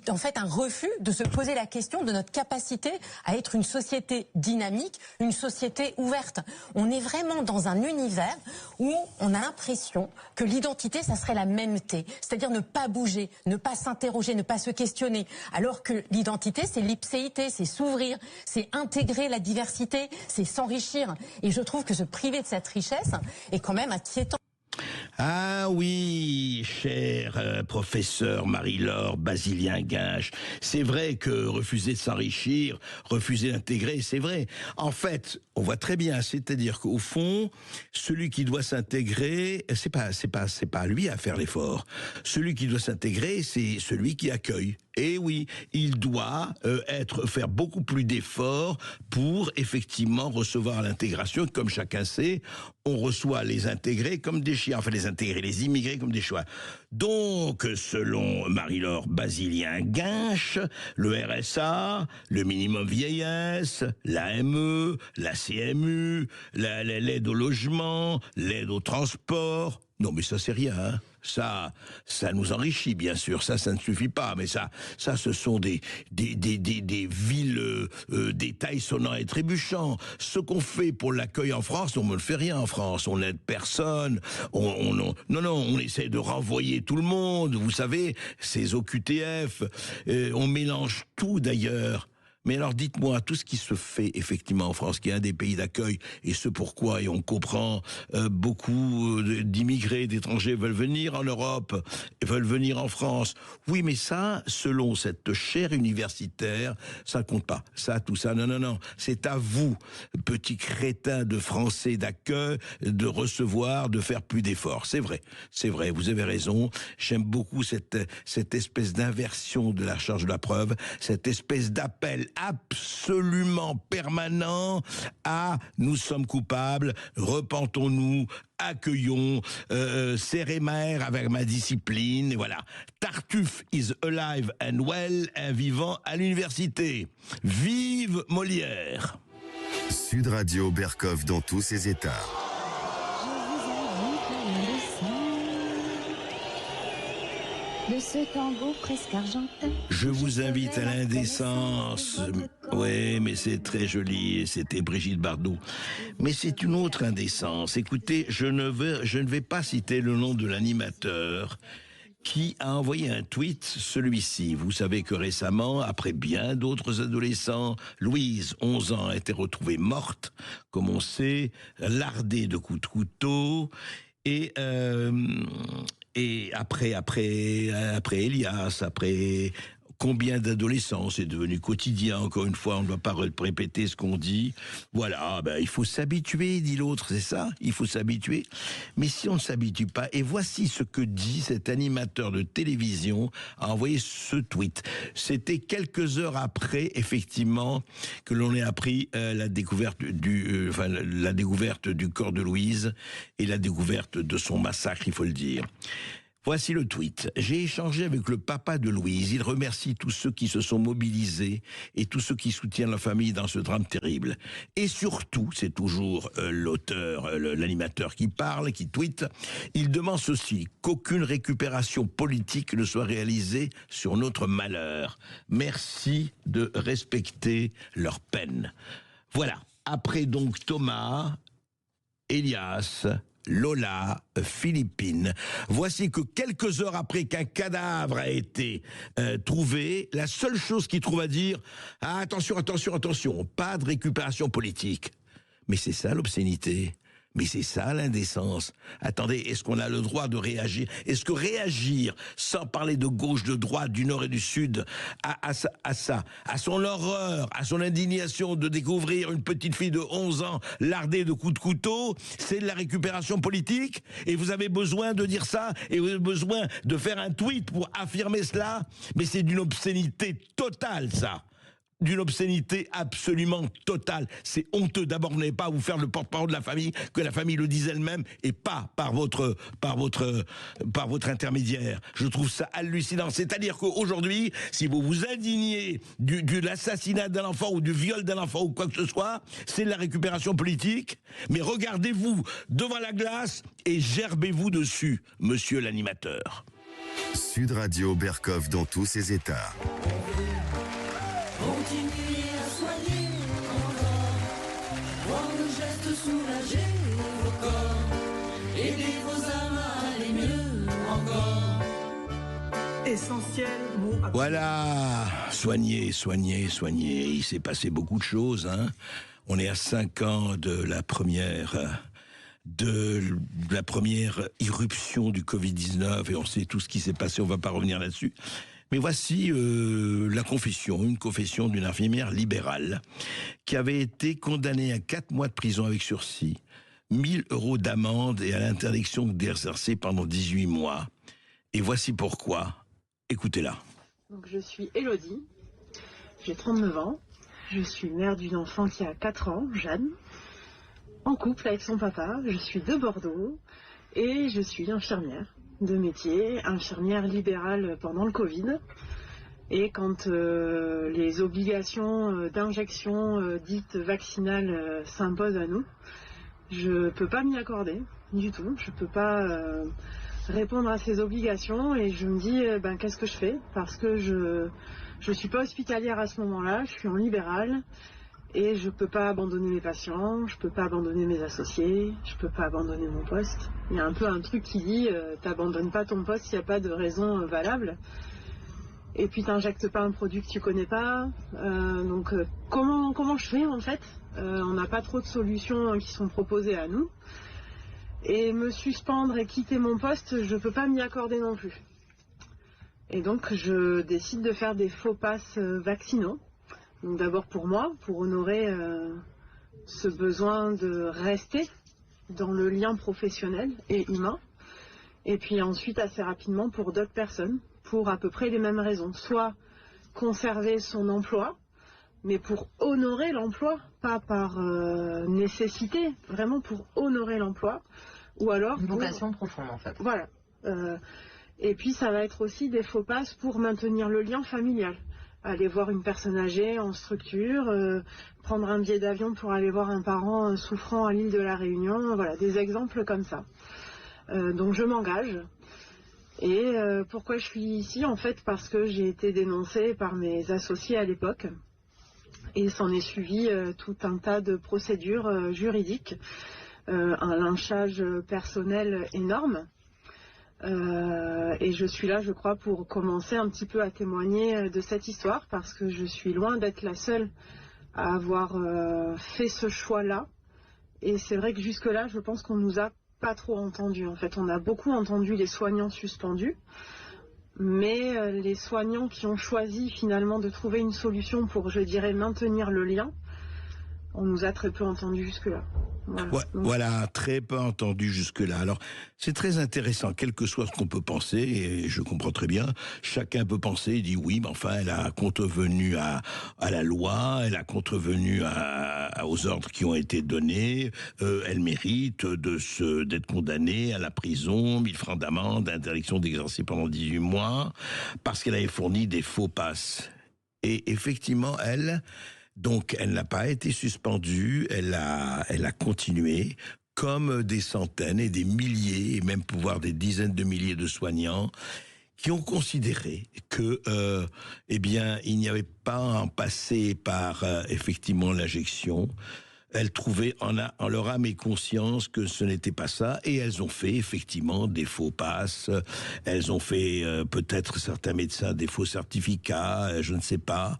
en fait un refus de se poser la question de notre capacité à être une société dynamique, une société ouverte. On est vraiment dans un univers où on a l'impression que l'identité, ça serait la mêmeté. C'est-à-dire ne pas bouger, ne pas s'interroger, ne pas se questionner. Alors que l'identité, c'est l'ipséité, c'est s'ouvrir, c'est intégrer la diversité, c'est s'enrichir. Et je trouve que se priver de cette richesse est quand même inquiétant. Ah oui, cher professeur Marie-Laure Basilien-Guinche, c'est vrai que refuser de s'enrichir, refuser d'intégrer, c'est vrai. En fait, on voit très bien, c'est-à-dire qu'au fond, celui qui doit s'intégrer, c'est pas lui à faire l'effort. Celui qui doit s'intégrer, c'est celui qui accueille. Et oui, il doit faire beaucoup plus d'efforts pour effectivement recevoir l'intégration. Comme chacun sait, on reçoit les intégrés comme des chiens, enfin les intégrés, les immigrés comme des chiots. Donc, selon Marie-Laure Basilien-Guinche, le RSA, le minimum vieillesse, l'AME, la CMU, l'aide au logement, l'aide au transport. Non, mais ça, c'est rien, hein. Ça nous enrichit, bien sûr. Ça ne suffit pas. Mais ça, ce sont des villes, détails sonnants et trébuchants. Ce qu'on fait pour l'accueil en France, on ne fait rien en France. On n'aide personne. On essaie de renvoyer tout le monde. Vous savez, ces OQTF. On mélange tout, d'ailleurs. Mais alors dites-moi, tout ce qui se fait effectivement en France, qui est un des pays d'accueil, et ce pourquoi, et on comprend, beaucoup d'immigrés, d'étrangers veulent venir en Europe, veulent venir en France. Oui, mais ça, selon cette chaire universitaire, ça compte pas. Ça, tout ça, non. C'est à vous, petits crétins de Français d'accueil, de recevoir, de faire plus d'efforts. C'est vrai, vous avez raison. J'aime beaucoup cette espèce d'inversion de la charge de la preuve, cette espèce d'appel absolument permanent à « nous sommes coupables, repentons-nous, accueillons, serrez ma avec ma discipline ». Et voilà. Tartuffe is alive and well, un vivant à l'université. Vive Molière. Sud Radio Berkov dans tous ses états. De ce tango presque argentin. Je vous invite à l'indécence. Oui, mais c'est très joli, et c'était Brigitte Bardot. Mais c'est une autre indécence. Écoutez, je ne vais pas citer le nom de l'animateur qui a envoyé un tweet, celui-ci. Vous savez que récemment, après bien d'autres adolescents, Louise, 11 ans, a été retrouvée morte, comme on sait, lardée de coups de couteau, et après Elias, après combien d'adolescents, c'est devenu quotidien, encore une fois, on ne doit pas répéter ce qu'on dit. Voilà, il faut s'habituer, dit l'autre, c'est ça, il faut s'habituer. Mais si on ne s'habitue pas, et voici ce que dit cet animateur de télévision, a envoyé ce tweet. C'était quelques heures après, effectivement, que l'on ait appris la découverte du corps de Louise et la découverte de son massacre, il faut le dire. Voici le tweet. J'ai échangé avec le papa de Louise. Il remercie tous ceux qui se sont mobilisés et tous ceux qui soutiennent la famille dans ce drame terrible. Et surtout, c'est toujours l'auteur, l'animateur qui parle, qui tweet, il demande ceci, qu'aucune récupération politique ne soit réalisée sur notre malheur. Merci de respecter leur peine. Voilà. Après donc Thomas, Elias, Lola, Philippine. Voici que quelques heures après qu'un cadavre a été trouvé, la seule chose qu'il trouve à dire, ah, attention, pas de récupération politique. Mais c'est ça l'obscénité. Mais c'est ça l'indécence. Attendez, est-ce qu'on a le droit de réagir? Est-ce que réagir, sans parler de gauche, de droite, du nord et du sud, à son horreur, à son indignation de découvrir une petite fille de 11 ans lardée de coups de couteau, c'est de la récupération politique? Et vous avez besoin de dire ça? Et vous avez besoin de faire un tweet pour affirmer cela? Mais c'est d'une obscénité totale, ça. D'une obscénité absolument totale. C'est honteux. D'abord, vous n'avez pas à vous faire le porte-parole de la famille, que la famille le dise elle-même, et pas par votre intermédiaire. Je trouve ça hallucinant. C'est-à-dire qu'aujourd'hui, si vous vous indignez de l'assassinat d'un enfant ou du viol d'un enfant ou quoi que ce soit, c'est de la récupération politique. Mais regardez-vous devant la glace et gerbez-vous dessus, monsieur l'animateur. Sud Radio Berkov dans tous ses états. Continuez à soigner encore, voir le geste soulager vos corps, aider vos âmes à aller mieux encore. Essentiel, mot absolu. Voilà, soigner. Il s'est passé beaucoup de choses, hein. On est à 5 ans de la première irruption du Covid-19 et on sait tout ce qui s'est passé, on va pas revenir là-dessus. Mais voici une confession d'une infirmière libérale qui avait été condamnée à 4 mois de prison avec sursis, 1 000 € d'amende et à l'interdiction d'exercer pendant 18 mois. Et voici pourquoi. Écoutez-la. Donc, je suis Élodie, j'ai 39 ans, je suis mère d'une enfant qui a 4 ans, Jeanne, en couple avec son papa, je suis de Bordeaux et je suis infirmière de métier, infirmière libérale pendant le Covid. Et quand les obligations d'injection dites vaccinales s'imposent à nous, je peux pas m'y accorder du tout. Je peux pas répondre à ces obligations et je me dis qu'est-ce que je fais? Parce que je suis pas hospitalière à ce moment-là, je suis en libéral. Et je ne peux pas abandonner mes patients, je ne peux pas abandonner mes associés, je ne peux pas abandonner mon poste. Il y a un peu un truc qui dit t'abandonnes pas ton poste s'il n'y a pas de raison valable. Et puis t'injectes pas un produit que tu connais pas. Donc comment je fais en fait? On n'a pas trop de solutions qui sont proposées à nous. Et me suspendre et quitter mon poste, je ne peux pas m'y accorder non plus. Et donc je décide de faire des faux passes vaccinaux. Donc d'abord pour moi, pour honorer ce besoin de rester dans le lien professionnel et humain. Et puis ensuite assez rapidement pour d'autres personnes, pour à peu près les mêmes raisons. Soit conserver son emploi, mais pour honorer l'emploi, pas par nécessité, vraiment pour honorer l'emploi. Ou alors une vocation profonde en fait. Voilà. Et puis ça va être aussi des faux passes pour maintenir le lien familial. Aller voir une personne âgée en structure, prendre un billet d'avion pour aller voir un parent souffrant à l'île de la Réunion, voilà, des exemples comme ça. Donc je m'engage. Et pourquoi je suis ici? En fait, parce que j'ai été dénoncée par mes associés à l'époque. Et s'en est suivi tout un tas de procédures juridiques, un lynchage personnel énorme. Et je suis là, je crois, pour commencer un petit peu à témoigner de cette histoire, parce que je suis loin d'être la seule à avoir fait ce choix-là. Et c'est vrai que jusque-là, je pense qu'on nous a pas trop entendus. En fait, on a beaucoup entendu les soignants suspendus, mais les soignants qui ont choisi finalement de trouver une solution pour, je dirais, maintenir le lien, on nous a très peu entendus jusque-là. Voilà, très peu entendu jusque-là. Alors, c'est très intéressant, quel que soit ce qu'on peut penser, et je comprends très bien, chacun peut penser, il dit oui, mais enfin, elle a contrevenu à la loi, elle a contrevenu aux ordres qui ont été donnés, elle mérite d'être condamnée à la prison, 1000 francs d'amende, interdiction d'exercer pendant 18 mois, parce qu'elle avait fourni des faux passes. Et effectivement, elle n'a pas été suspendue, elle a continué, comme des centaines et des milliers, et même voire des dizaines de milliers de soignants, qui ont considéré que, il n'y avait pas à en passer par, effectivement, l'injection. Elles trouvaient en leur âme et conscience que ce n'était pas ça, et elles ont fait effectivement des faux passes, elles ont fait peut-être certains médecins des faux certificats, je ne sais pas.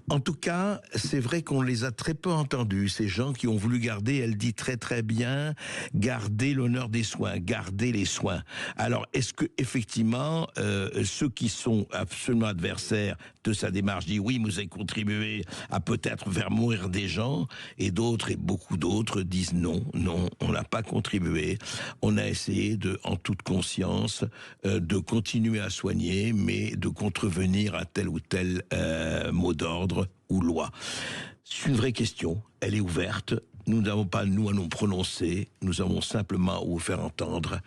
En tout cas, c'est vrai qu'on les a très peu entendus, ces gens qui ont voulu garder, elle dit très très bien, garder l'honneur des soins, garder les soins. Alors, est-ce que effectivement, ceux qui sont absolument adversaires de sa démarche disent oui, vous avez contribué à peut-être faire mourir des gens, et d'autres, et beaucoup d'autres disent non, on n'a pas contribué. On a essayé en toute conscience, de continuer à soigner, mais de contrevenir à tel ou tel mot d'ordre ou loi. C'est une vraie question, elle est ouverte. Nous n'avons pas, nous, à nous prononcer. Nous avons simplement à vous faire entendre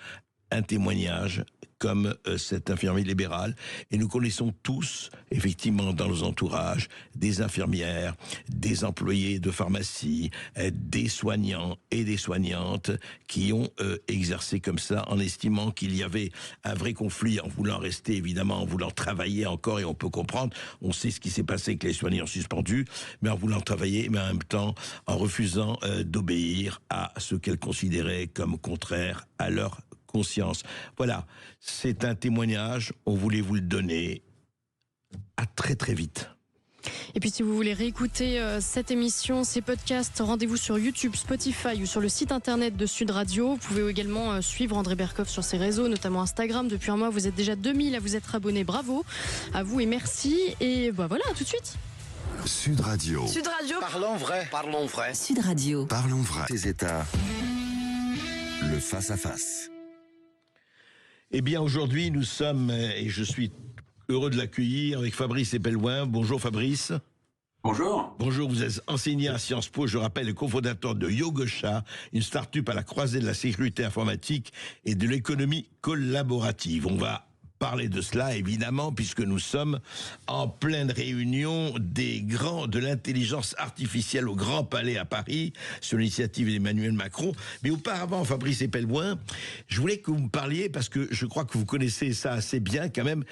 un témoignage comme cet infirmier libéral, et nous connaissons tous, effectivement, dans nos entourages, des infirmières, des employés de pharmacie, des soignants et des soignantes qui ont exercé comme ça, en estimant qu'il y avait un vrai conflit, en voulant rester, évidemment, en voulant travailler encore, et on peut comprendre, on sait ce qui s'est passé avec les soignants suspendus, mais en voulant travailler, mais en même temps, en refusant d'obéir à ce qu'elles considéraient comme contraire à leur conscience. Voilà, c'est un témoignage, on voulait vous le donner. À très très vite. Et puis si vous voulez réécouter cette émission, ces podcasts, rendez-vous sur YouTube, Spotify ou sur le site internet de Sud Radio. Vous pouvez également suivre André Berkoff sur ses réseaux, notamment Instagram. Depuis un mois, vous êtes déjà 2000 à vous être abonnés. Bravo à vous et merci. Et voilà, à tout de suite. Sud Radio. Sud Radio. Parlons vrai. Parlons vrai. Sud Radio. Parlons vrai. Ces États. Le face-à-face. Eh bien, aujourd'hui, nous sommes, et je suis heureux de l'accueillir, avec Fabrice Epellouin. Bonjour Fabrice. Bonjour. Bonjour, vous êtes enseignant à Sciences Po, je rappelle, le cofondateur de Yogosha, une start-up à la croisée de la sécurité informatique et de l'économie collaborative. On va parler de cela, évidemment, puisque nous sommes en pleine réunion de l'intelligence artificielle au Grand Palais à Paris, sur l'initiative d'Emmanuel Macron. Mais auparavant, Fabrice Epellouin, je voulais que vous me parliez, parce que je crois que vous connaissez ça assez bien quand même,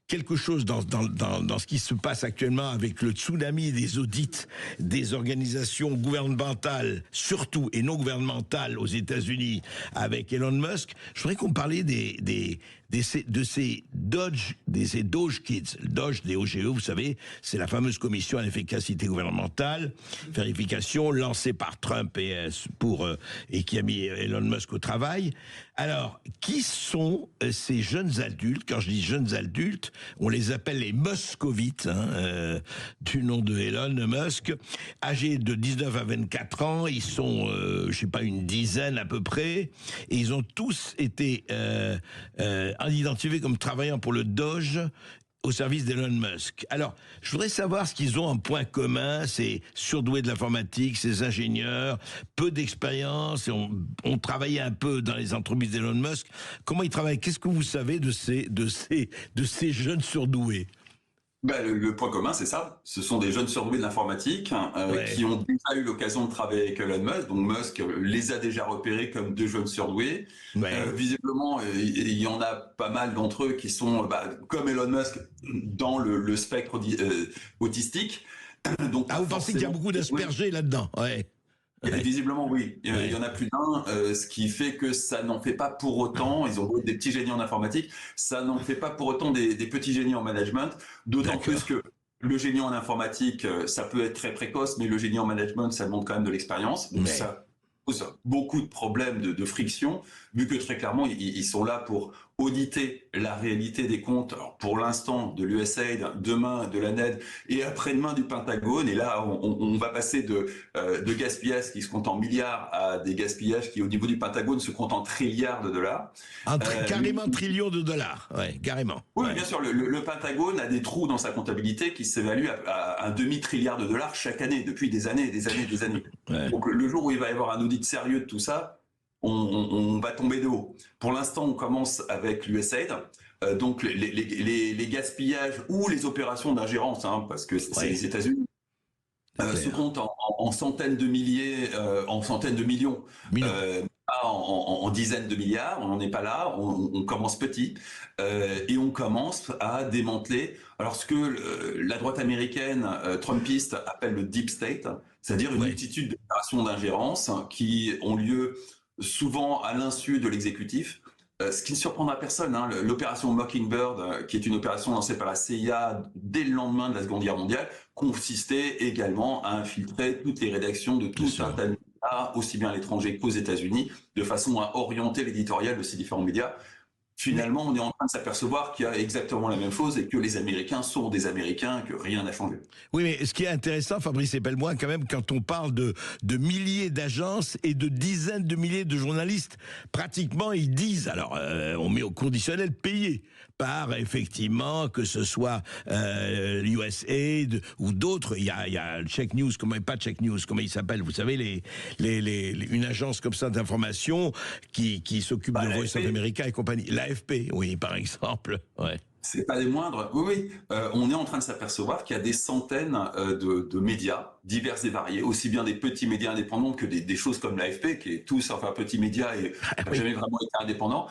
quelque chose dans ce qui se passe actuellement avec le tsunami des audits des organisations gouvernementales, surtout, et non gouvernementales aux États-Unis, avec Elon Musk. Je voudrais qu'on parlait de ces Doge Kids. Doge, DOGE, vous savez, c'est la fameuse commission à l'efficacité gouvernementale, vérification lancée par Trump et qui a mis Elon Musk au travail. Alors, qui sont ces jeunes adultes? Quand je dis jeunes adultes, on les appelle les Moscovites, du nom de Elon Musk, âgés de 19 à 24 ans. Ils sont, je sais pas, une dizaine à peu près, et ils ont tous été identifiés comme travaillant pour le Doge au service d'Elon Musk. Alors, je voudrais savoir ce qu'ils ont en point commun, ces surdoués de l'informatique, ces ingénieurs, peu d'expérience, et ont travaillé un peu dans les entreprises d'Elon Musk. Comment ils travaillent? Qu'est-ce que vous savez de ces jeunes surdoués? Le point commun, c'est ça. Ce sont des jeunes surdoués de l'informatique qui ont déjà eu l'occasion de travailler avec Elon Musk. Donc Musk les a déjà repérés comme deux jeunes surdoués. Visiblement, il y en a pas mal d'entre eux qui sont, comme Elon Musk, dans le spectre autistique. Donc, vous pensez qu'il y a beaucoup d'aspergés là-dedans? Visiblement, oui. Il y en a plus d'un, ce qui fait que ça n'en fait pas pour autant, ils ont des petits génies en informatique, ça n'en fait pas pour autant des petits génies en management, d'autant plus que le génie en informatique, ça peut être très précoce, mais le génie en management, ça demande quand même de l'expérience. Donc ça pose beaucoup de problèmes de friction, vu que très clairement, ils sont là pour auditer la réalité des comptes, alors pour l'instant de l'USAID, demain de la NED et après-demain du Pentagone. Et là, on va passer de gaspillage qui se compte en milliards à des gaspillages qui, au niveau du Pentagone, se comptent en trilliards de dollars. Carrément trillions de dollars, ouais, carrément. Oui, ouais. Bien sûr, le Pentagone a des trous dans sa comptabilité qui s'évaluent à un demi-trilliard de dollars chaque année, depuis des années et des années et des années. Ouais. Donc le jour où il va y avoir un audit sérieux de tout ça, on va tomber de haut. Pour l'instant, on commence avec l'USAID. Donc les gaspillages ou les opérations d'ingérence, parce que c'est les États-Unis, se comptent en centaines de milliers, en centaines de millions. Pas en dizaines de milliards. On n'en est pas là. On commence petit et on commence à démanteler. Alors ce que la droite américaine trumpiste appelle le deep state, c'est-à-dire une multitude d'opérations d'ingérence qui ont lieu souvent à l'insu de l'exécutif, ce qui ne surprendra personne. L'opération Mockingbird, qui est une opération lancée par la CIA dès le lendemain de la Seconde Guerre mondiale, consistait également à infiltrer toutes les rédactions de tout un tas de médias, aussi bien à l'étranger qu'aux États-Unis, de façon à orienter l'éditorial de ces différents médias. Finalement, on est en train de s'apercevoir qu'il y a exactement la même chose et que les Américains sont des Américains, que rien n'a changé. Oui, mais ce qui est intéressant, Fabrice Epelmoin, quand même, quand on parle de milliers d'agences et de dizaines de milliers de journalistes, pratiquement, ils disent, alors, on met au conditionnel payé par, effectivement, que ce soit l'USAID ou d'autres. Il y a Check News, pas Check News, comment il s'appelle, vous savez, une agence comme ça d'information qui s'occupe de Voice of America et compagnie. L'AFP, oui, par exemple. Ouais. C'est pas des moindres. Oui. On est en train de s'apercevoir qu'il y a des centaines de médias divers et variés, aussi bien des petits médias indépendants que des choses comme l'AFP, qui est tout sauf un petit média et n'a jamais vraiment été indépendant,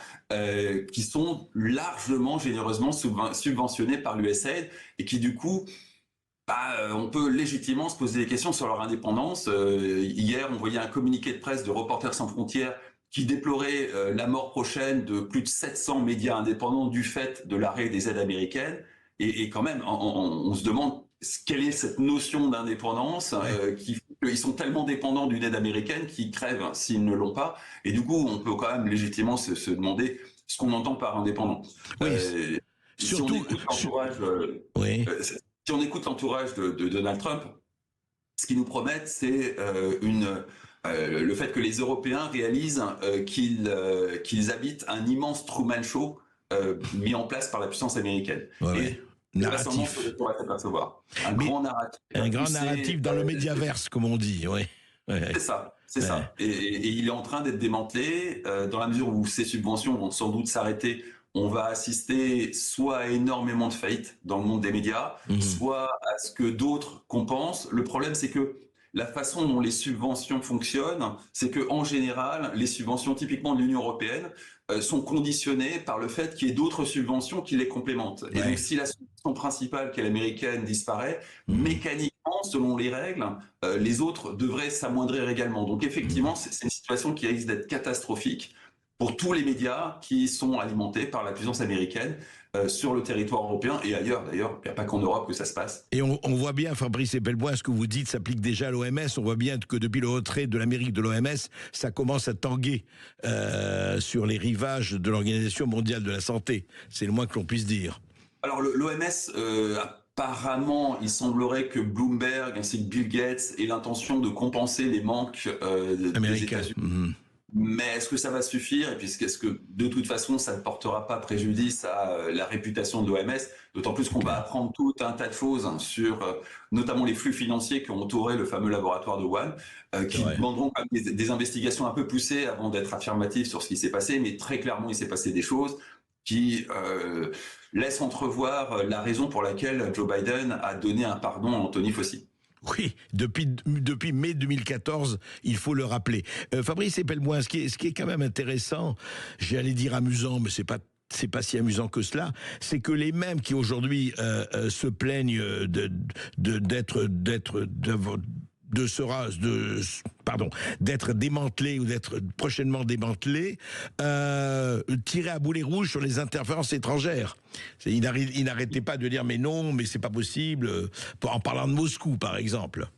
qui sont largement, généreusement subventionnés par l'USAID et qui, du coup, on peut légitimement se poser des questions sur leur indépendance. Hier, on voyait un communiqué de presse de Reporters sans frontières qui déplorait la mort prochaine de plus de 700 médias indépendants du fait de l'arrêt des aides américaines. Et quand même, on se demande quelle est cette notion d'indépendance qu'ils sont tellement dépendants d'une aide américaine qu'ils crèvent s'ils ne l'ont pas. Et du coup, on peut quand même légitimement se demander ce qu'on entend par indépendant. Oui, surtout, si on écoute l'entourage de Donald Trump, ce qu'ils nous promettent, c'est le fait que les Européens réalisent qu'ils habitent un immense Truman Show mis en place par la puissance américaine. Narratif. Un grand narratif dans le médiaverse, comme on dit. C'est ça. Et il est en train d'être démantelé dans la mesure où ces subventions vont sans doute s'arrêter. On va assister soit à énormément de faillites dans le monde des médias, soit à ce que d'autres compensent. Le problème, c'est que la façon dont les subventions fonctionnent, c'est que en général, les subventions typiquement de l'Union européenne sont conditionnées par le fait qu'il y ait d'autres subventions qui les complémentent. Et donc, si la subvention principale, qui est l'américaine, disparaît, mécaniquement, selon les règles, les autres devraient s'amoindrir également. Donc, effectivement, c'est une situation qui risque d'être catastrophique pour tous les médias qui sont alimentés par la puissance américaine sur le territoire européen et ailleurs. D'ailleurs, il n'y a pas qu'en Europe que ça se passe. Et on voit bien, Fabrice Epelmoin, ce que vous dites s'applique déjà à l'OMS. On voit bien que depuis le retrait de l'Amérique de l'OMS, ça commence à tanguer sur les rivages de l'Organisation mondiale de la santé. C'est le moins que l'on puisse dire. Alors l'OMS... apparemment, il semblerait que Bloomberg ainsi que Bill Gates aient l'intention de compenser les manques des États-Unis. Mais est-ce que ça va suffire? Et puis est-ce que de toute façon ça ne portera pas préjudice à la réputation de l'OMS? D'autant plus qu'on va apprendre tout un tas de choses sur notamment les flux financiers qui ont entouré le fameux laboratoire de Wuhan, qui demanderont quand même des investigations un peu poussées avant d'être affirmatifs sur ce qui s'est passé. Mais très clairement, il s'est passé des choses qui laissent entrevoir la raison pour laquelle Joe Biden a donné un pardon à Anthony Fauci. Oui, depuis mai 2014, il faut le rappeler. Fabrice Epelmoin, ce qui est quand même intéressant, j'allais dire amusant, mais c'est pas si amusant que cela, c'est que les mêmes qui aujourd'hui se plaignent d'être démantelés ou d'être prochainement démantelés, tirer à boulet rouge sur les interférences étrangères. Il n'arrêtait pas de dire mais non, mais c'est pas possible, en parlant de Moscou par exemple.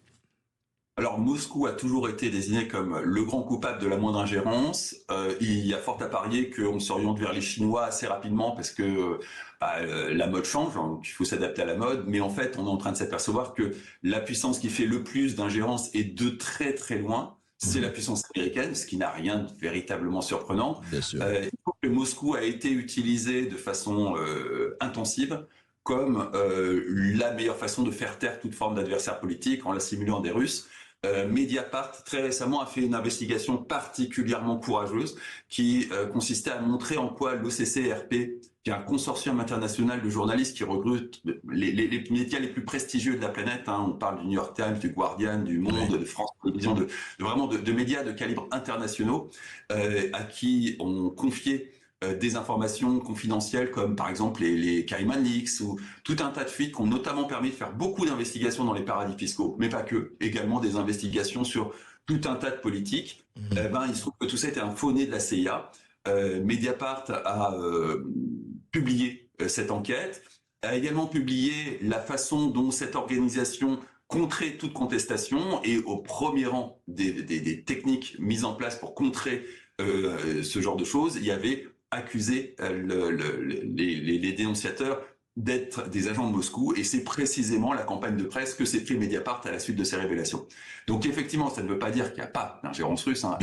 Alors Moscou a toujours été désigné comme le grand coupable de la moindre ingérence. Il y a fort à parier qu'on s'oriente vers les Chinois assez rapidement parce que la mode change, donc il faut s'adapter à la mode. Mais en fait, on est en train de s'apercevoir que la puissance qui fait le plus d'ingérence est de très très loin. C'est la puissance américaine, ce qui n'a rien de véritablement surprenant. Bien sûr. Il faut que Moscou a été utilisé de façon intensive comme la meilleure façon de faire taire toute forme d'adversaire politique en l'assimilant des Russes. Mediapart, très récemment, a fait une investigation particulièrement courageuse qui consistait à montrer en quoi l'OCCRP, qui est un consortium international de journalistes qui recrute les médias les plus prestigieux de la planète, hein, on parle du New York Times, du Guardian, du Monde, de France Télévisions, de médias de calibre internationaux, à qui on confiait des informations confidentielles comme par exemple les Cayman Leaks ou tout un tas de fuites qui ont notamment permis de faire beaucoup d'investigations dans les paradis fiscaux, mais pas que, également des investigations sur tout un tas de politiques. Il se trouve que tout ça était un faux nez de la CIA. Mediapart a publié cette enquête, a également publié la façon dont cette organisation contrait toute contestation et au premier rang des techniques mises en place pour contrer ce genre de choses, il y avait accusé les dénonciateurs d'être des agents de Moscou, et c'est précisément la campagne de presse que s'est fait Mediapart à la suite de ces révélations. Donc effectivement, ça ne veut pas dire qu'il n'y a pas d'ingérence russe, hein,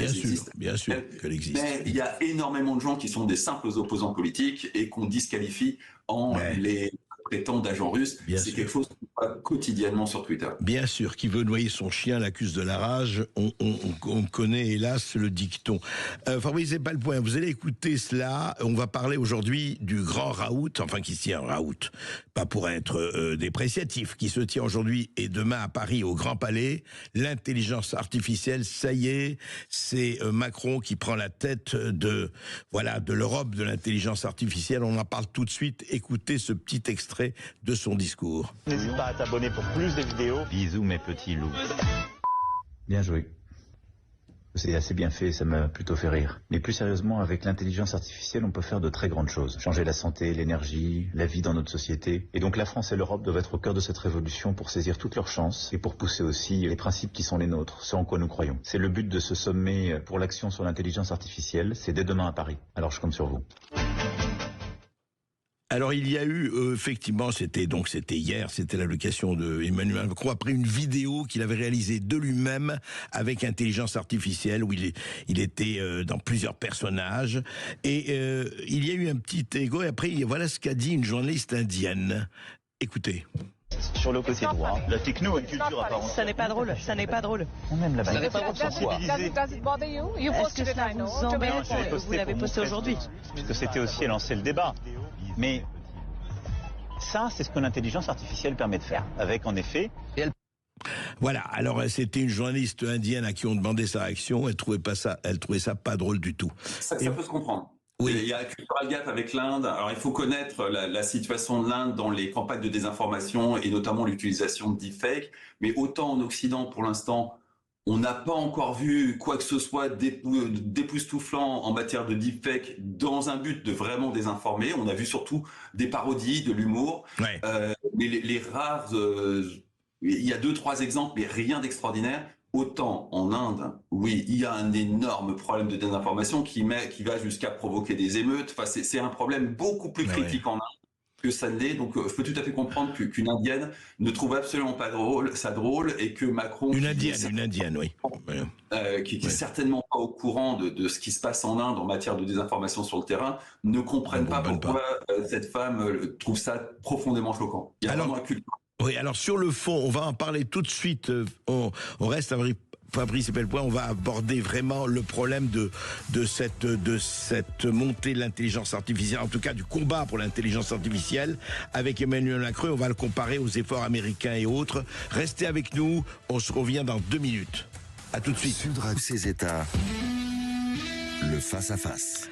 bien sûr qu'elle existe. Mais il y a énormément de gens qui sont des simples opposants politiques et qu'on disqualifie en les traitant d'agents russes. C'est quelque chose qu'on voit quotidiennement sur Twitter. Bien sûr, qui veut noyer son chien l'accuse de la rage. On connaît hélas le dicton. Fabrice Ebelpoin, vous allez écouter cela. On va parler aujourd'hui du grand raout, enfin qui se tient raout, pas pour être dépréciatif, qui se tient aujourd'hui et demain à Paris au Grand Palais. L'intelligence artificielle, ça y est, c'est Macron qui prend la tête de l'Europe de l'intelligence artificielle. On en parle tout de suite. Écoutez ce petit extrait de son discours. N'hésite pas à t'abonner pour plus de vidéos. Bisous mes petits loups. Bien joué. C'est assez bien fait, ça m'a plutôt fait rire. Mais plus sérieusement, avec l'intelligence artificielle, on peut faire de très grandes choses. Changer la santé, l'énergie, la vie dans notre société. Et donc la France et l'Europe doivent être au cœur de cette révolution pour saisir toutes leurs chances et pour pousser aussi les principes qui sont les nôtres, ceux en quoi nous croyons. C'est le but de ce sommet pour l'action sur l'intelligence artificielle. C'est dès demain à Paris. Alors je compte sur vous. Alors il y a eu effectivement, c'était hier, c'était l'allocation de Emmanuel Macron après une vidéo qu'il avait réalisée de lui-même avec intelligence artificielle où il était dans plusieurs personnages et il y a eu un petit égo et après voilà ce qu'a dit une journaliste indienne. Écoutez. Sur le côté droit, la techno a une culture apparente. Ça n'est pas drôle, ça n'est pas drôle. On aime la bagnole. Ça n'est pas drôle, sensibilisé. Est-ce que cela vous embête? Vous l'avez posté aujourd'hui. Parce que c'était aussi lancer le débat. Mais ça, c'est ce que l'intelligence artificielle permet de faire. Avec, en effet... Voilà, alors c'était une journaliste indienne à qui on demandait sa réaction, elle trouvait ça pas drôle du tout. Ça peut se comprendre. Oui. Il y a un cultural gap avec l'Inde. Alors il faut connaître la situation de l'Inde dans les campagnes de désinformation et notamment l'utilisation de deepfake. Mais autant en Occident, pour l'instant, on n'a pas encore vu quoi que ce soit d'époustouflant en matière de deepfake dans un but de vraiment désinformer. On a vu surtout des parodies, de l'humour. Ouais. Mais les rares... il y a 2-3 exemples, mais rien d'extraordinaire. Autant en Inde, oui, il y a un énorme problème de désinformation qui va jusqu'à provoquer des émeutes. Enfin, c'est un problème beaucoup plus critique en Inde que ça ne l'est. Donc, je peux tout à fait comprendre qu'une Indienne ne trouve absolument pas ça drôle et que Macron... Une Indienne, oui. Qui est certainement pas au courant de ce qui se passe en Inde en matière de désinformation sur le terrain, ne comprennent pas pourquoi cette femme trouve ça profondément choquant. Il y a vraiment un culte. Oui, alors sur le fond, on va en parler tout de suite. On reste à Fabrice Ebelpoin, on va aborder vraiment le problème de cette montée de l'intelligence artificielle, en tout cas du combat pour l'intelligence artificielle avec Emmanuel Macron. On va le comparer aux efforts américains et autres. Restez avec nous, on se revient dans 2 minutes. À tout de suite. Sud Radio, ces États, le face-à-face.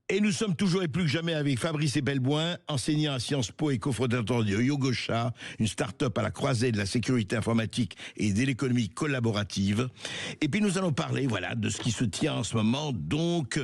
Et nous sommes toujours et plus que jamais avec Fabrice Ebelpoin, enseignant à Sciences Po et cofondateur de Yogosha, une start-up à la croisée de la sécurité informatique et de l'économie collaborative. Et puis nous allons parler, de ce qui se tient en ce moment, donc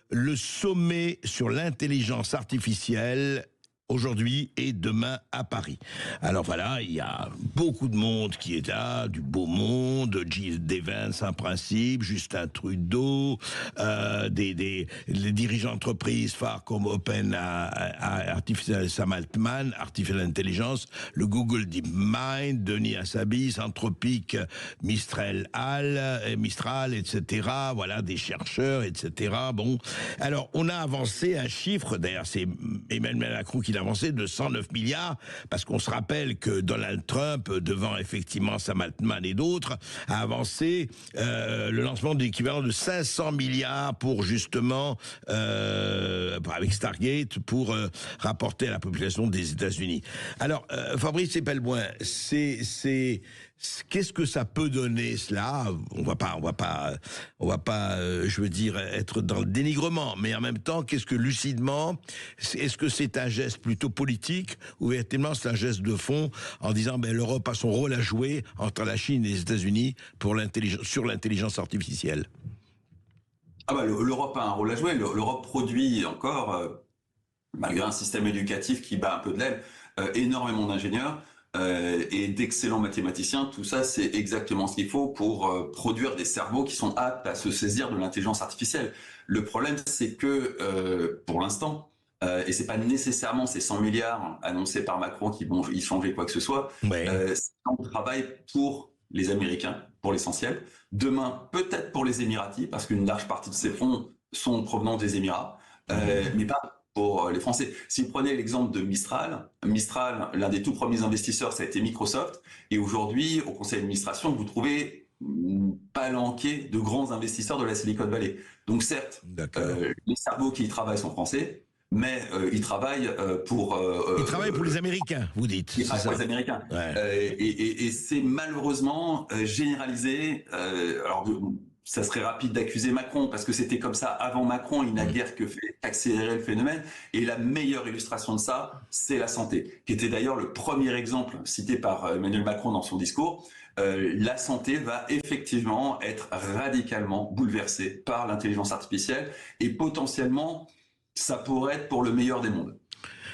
le sommet sur l'intelligence artificielle aujourd'hui et demain à Paris. Alors voilà, il y a beaucoup de monde qui est là, du beau monde, J.D. Vance, un principe, Justin Trudeau, les dirigeants d'entreprises phares comme Open Artificial Sam Altman, Artificial Intelligence, le Google DeepMind, Denis Hassabis, Anthropic, Mistral, etc. Voilà, des chercheurs, etc. Bon, alors on a avancé un chiffre, d'ailleurs c'est Emmanuel Macron qui l'a avancé, de 109 milliards, parce qu'on se rappelle que Donald Trump, devant effectivement Sam Altman et d'autres, a avancé le lancement de l'équivalent de 500 milliards pour justement, avec Stargate, pour rapporter à la population des États-Unis. Alors, Fabrice Epelboin, qu'est-ce que ça peut donner cela? On va pas, je veux dire, être dans le dénigrement, mais en même temps, qu'est-ce que lucidement, est-ce que c'est un geste plutôt politique ou véritablement c'est un geste de fond en disant l'Europe a son rôle à jouer entre la Chine et les États-Unis sur l'intelligence artificielle? L'Europe a un rôle à jouer. L'Europe produit encore, malgré un système éducatif qui bat un peu de l'aile, énormément d'ingénieurs. Et d'excellents mathématiciens. Tout ça, c'est exactement ce qu'il faut pour produire des cerveaux qui sont aptes à se saisir de l'intelligence artificielle. Le problème, c'est que pour l'instant, et c'est pas nécessairement ces 100 milliards annoncés par Macron qui vont y changer quoi que ce soit, on travaille pour les Américains, pour l'essentiel. Demain, peut-être pour les Émiratis, parce qu'une large partie de ces fonds sont provenant des Émirats, mais pas pour les Français. Si vous prenez l'exemple de Mistral, l'un des tout premiers investisseurs, ça a été Microsoft, et aujourd'hui, au conseil d'administration, vous trouvez palanqué de grands investisseurs de la Silicon Valley. Donc certes, les cerveaux qui y travaillent sont français, mais ils travaillent pour... ils travaillent pour les Américains, vous dites. Ils travaillent pour les Américains. Ouais. Et c'est malheureusement généralisé. Alors, ça serait rapide d'accuser Macron, parce que c'était comme ça avant Macron, il n'a guère que fait accélérer le phénomène. Et la meilleure illustration de ça, c'est la santé, qui était d'ailleurs le premier exemple cité par Emmanuel Macron dans son discours. La santé va effectivement être radicalement bouleversée par l'intelligence artificielle, et potentiellement, ça pourrait être pour le meilleur des mondes.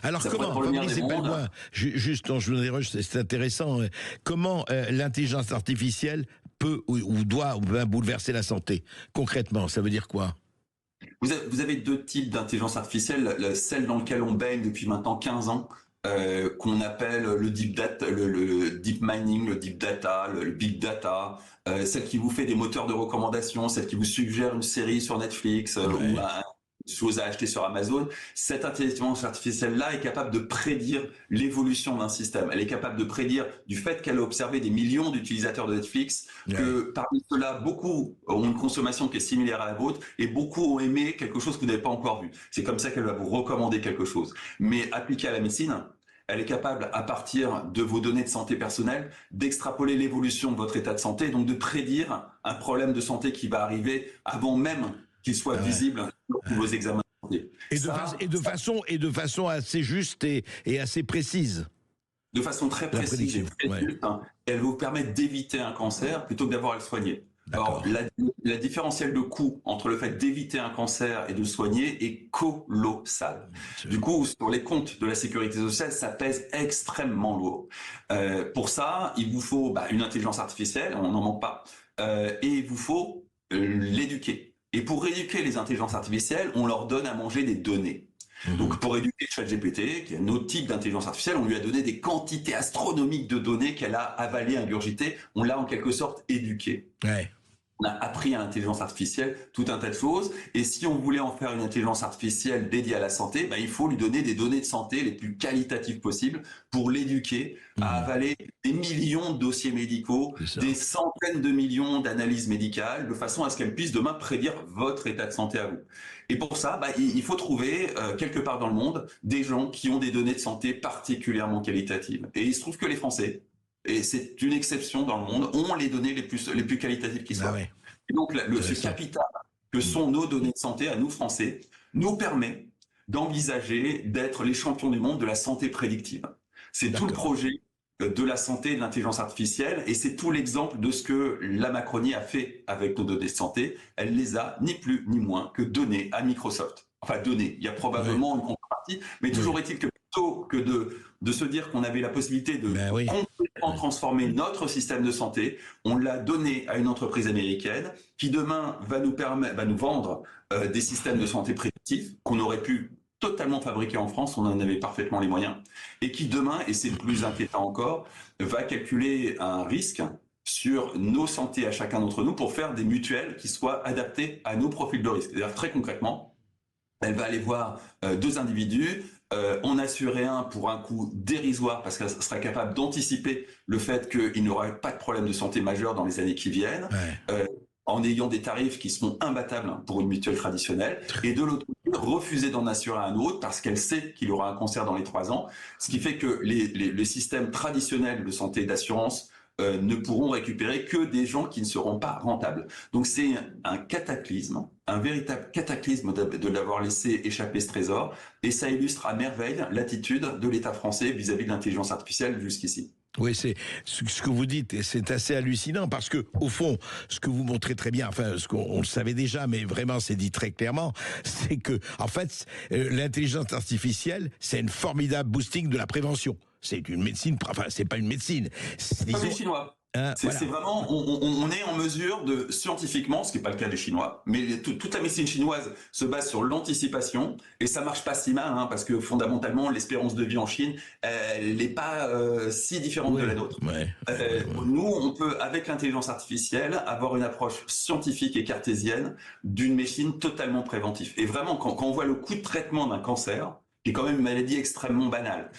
Alors comment, Fabrice Epelboin, juste, c'est intéressant, comment l'intelligence artificielle peut ou doit bouleverser la santé? Concrètement, ça veut dire quoi? Vous avez deux types d'intelligence artificielle, celle dans laquelle on baigne depuis maintenant 15 ans, qu'on appelle le deep data, le deep mining, le deep data, le big data, celle qui vous fait des moteurs de recommandation, celle qui vous suggère une série sur Netflix ou chose à acheter sur Amazon. Cette intelligence artificielle-là est capable de prédire l'évolution d'un système. Elle est capable de prédire, du fait qu'elle a observé des millions d'utilisateurs de Netflix, que parmi ceux-là, beaucoup ont une consommation qui est similaire à la vôtre, et beaucoup ont aimé quelque chose que vous n'avez pas encore vu. C'est comme ça qu'elle va vous recommander quelque chose. Mais appliquée à la médecine, elle est capable, à partir de vos données de santé personnelle, d'extrapoler l'évolution de votre état de santé, donc de prédire un problème de santé qui va arriver avant même qu'il soit visible sur vos examens de santé. Et de façon assez juste et assez précise. De façon très précise et très juste, elle vous permet d'éviter un cancer plutôt que d'avoir à le soigner. Alors, la différentielle de coût entre le fait d'éviter un cancer et de le soigner est colossale. Du coup, sur les comptes de la sécurité sociale, ça pèse extrêmement lourd. Pour ça, il vous faut une intelligence artificielle, on n'en manque pas, et il vous faut l'éduquer. Et pour éduquer les intelligences artificielles, on leur donne à manger des données. Donc pour éduquer ChatGPT, qui est un autre type d'intelligence artificielle, on lui a donné des quantités astronomiques de données qu'elle a avalées, ingurgitées. On l'a en quelque sorte éduquée. On a appris à l'intelligence artificielle tout un tas de choses. Et si on voulait en faire une intelligence artificielle dédiée à la santé, il faut lui donner des données de santé les plus qualitatives possibles pour l'éduquer à avaler des millions de dossiers médicaux, des centaines de millions d'analyses médicales, de façon à ce qu'elle puisse demain prédire votre état de santé à vous. Et pour ça, il faut trouver quelque part dans le monde des gens qui ont des données de santé particulièrement qualitatives. Et il se trouve que les Français, et c'est une exception dans le monde, ont les données les plus qualitatives qui soient. Et donc, ce capital que sont nos données de santé à nous Français nous permet d'envisager d'être les champions du monde de la santé prédictive. C'est tout le projet de la santé et de l'intelligence artificielle, et c'est tout l'exemple de ce que la Macronie a fait avec nos données de santé. Elle les a ni plus ni moins que données à Microsoft. Enfin, données, il y a probablement une contrepartie, mais toujours est-il que plutôt que de se dire qu'on avait la possibilité de complètement transformer notre système de santé, on l'a donné à une entreprise américaine qui demain va nous vendre des systèmes de santé préventifs qu'on aurait pu totalement fabriquer en France, on en avait parfaitement les moyens, et qui demain, et c'est plus inquiétant encore, va calculer un risque sur nos santé à chacun d'entre nous pour faire des mutuelles qui soient adaptées à nos profils de risque. C'est-à-dire très concrètement, elle va aller voir 2 individus, en assurer un pour un coût dérisoire parce qu'elle sera capable d'anticiper le fait qu'il n'aura pas de problème de santé majeur dans les années qui viennent, en ayant des tarifs qui seront imbattables pour une mutuelle traditionnelle, et de l'autre côté, refuser d'en assurer un autre parce qu'elle sait qu'il aura un cancer dans les 3 ans, ce qui fait que les systèmes traditionnels de santé et d'assurance ne pourront récupérer que des gens qui ne seront pas rentables. Donc c'est un cataclysme, un véritable cataclysme de l'avoir laissé échapper ce trésor, et ça illustre à merveille l'attitude de l'État français vis-à-vis de l'intelligence artificielle jusqu'ici. Oui, c'est ce que vous dites, et c'est assez hallucinant parce que au fond, ce que vous montrez très bien, enfin, ce qu'on le savait déjà, mais vraiment c'est dit très clairement, c'est que en fait, l'intelligence artificielle, c'est une formidable boosting de la prévention. C'est une médecine, enfin, c'est pas une médecine. C'est les Chinois. C'est vraiment, on est en mesure de, scientifiquement, ce qui n'est pas le cas des Chinois, mais toute la médecine chinoise se base sur l'anticipation, et ça marche pas si mal, parce que fondamentalement, l'espérance de vie en Chine, elle n'est pas si différente de la nôtre. Nous, on peut, avec l'intelligence artificielle, avoir une approche scientifique et cartésienne d'une médecine totalement préventive. Et vraiment, quand on voit le coût de traitement d'un cancer, qui est quand même une maladie extrêmement banale,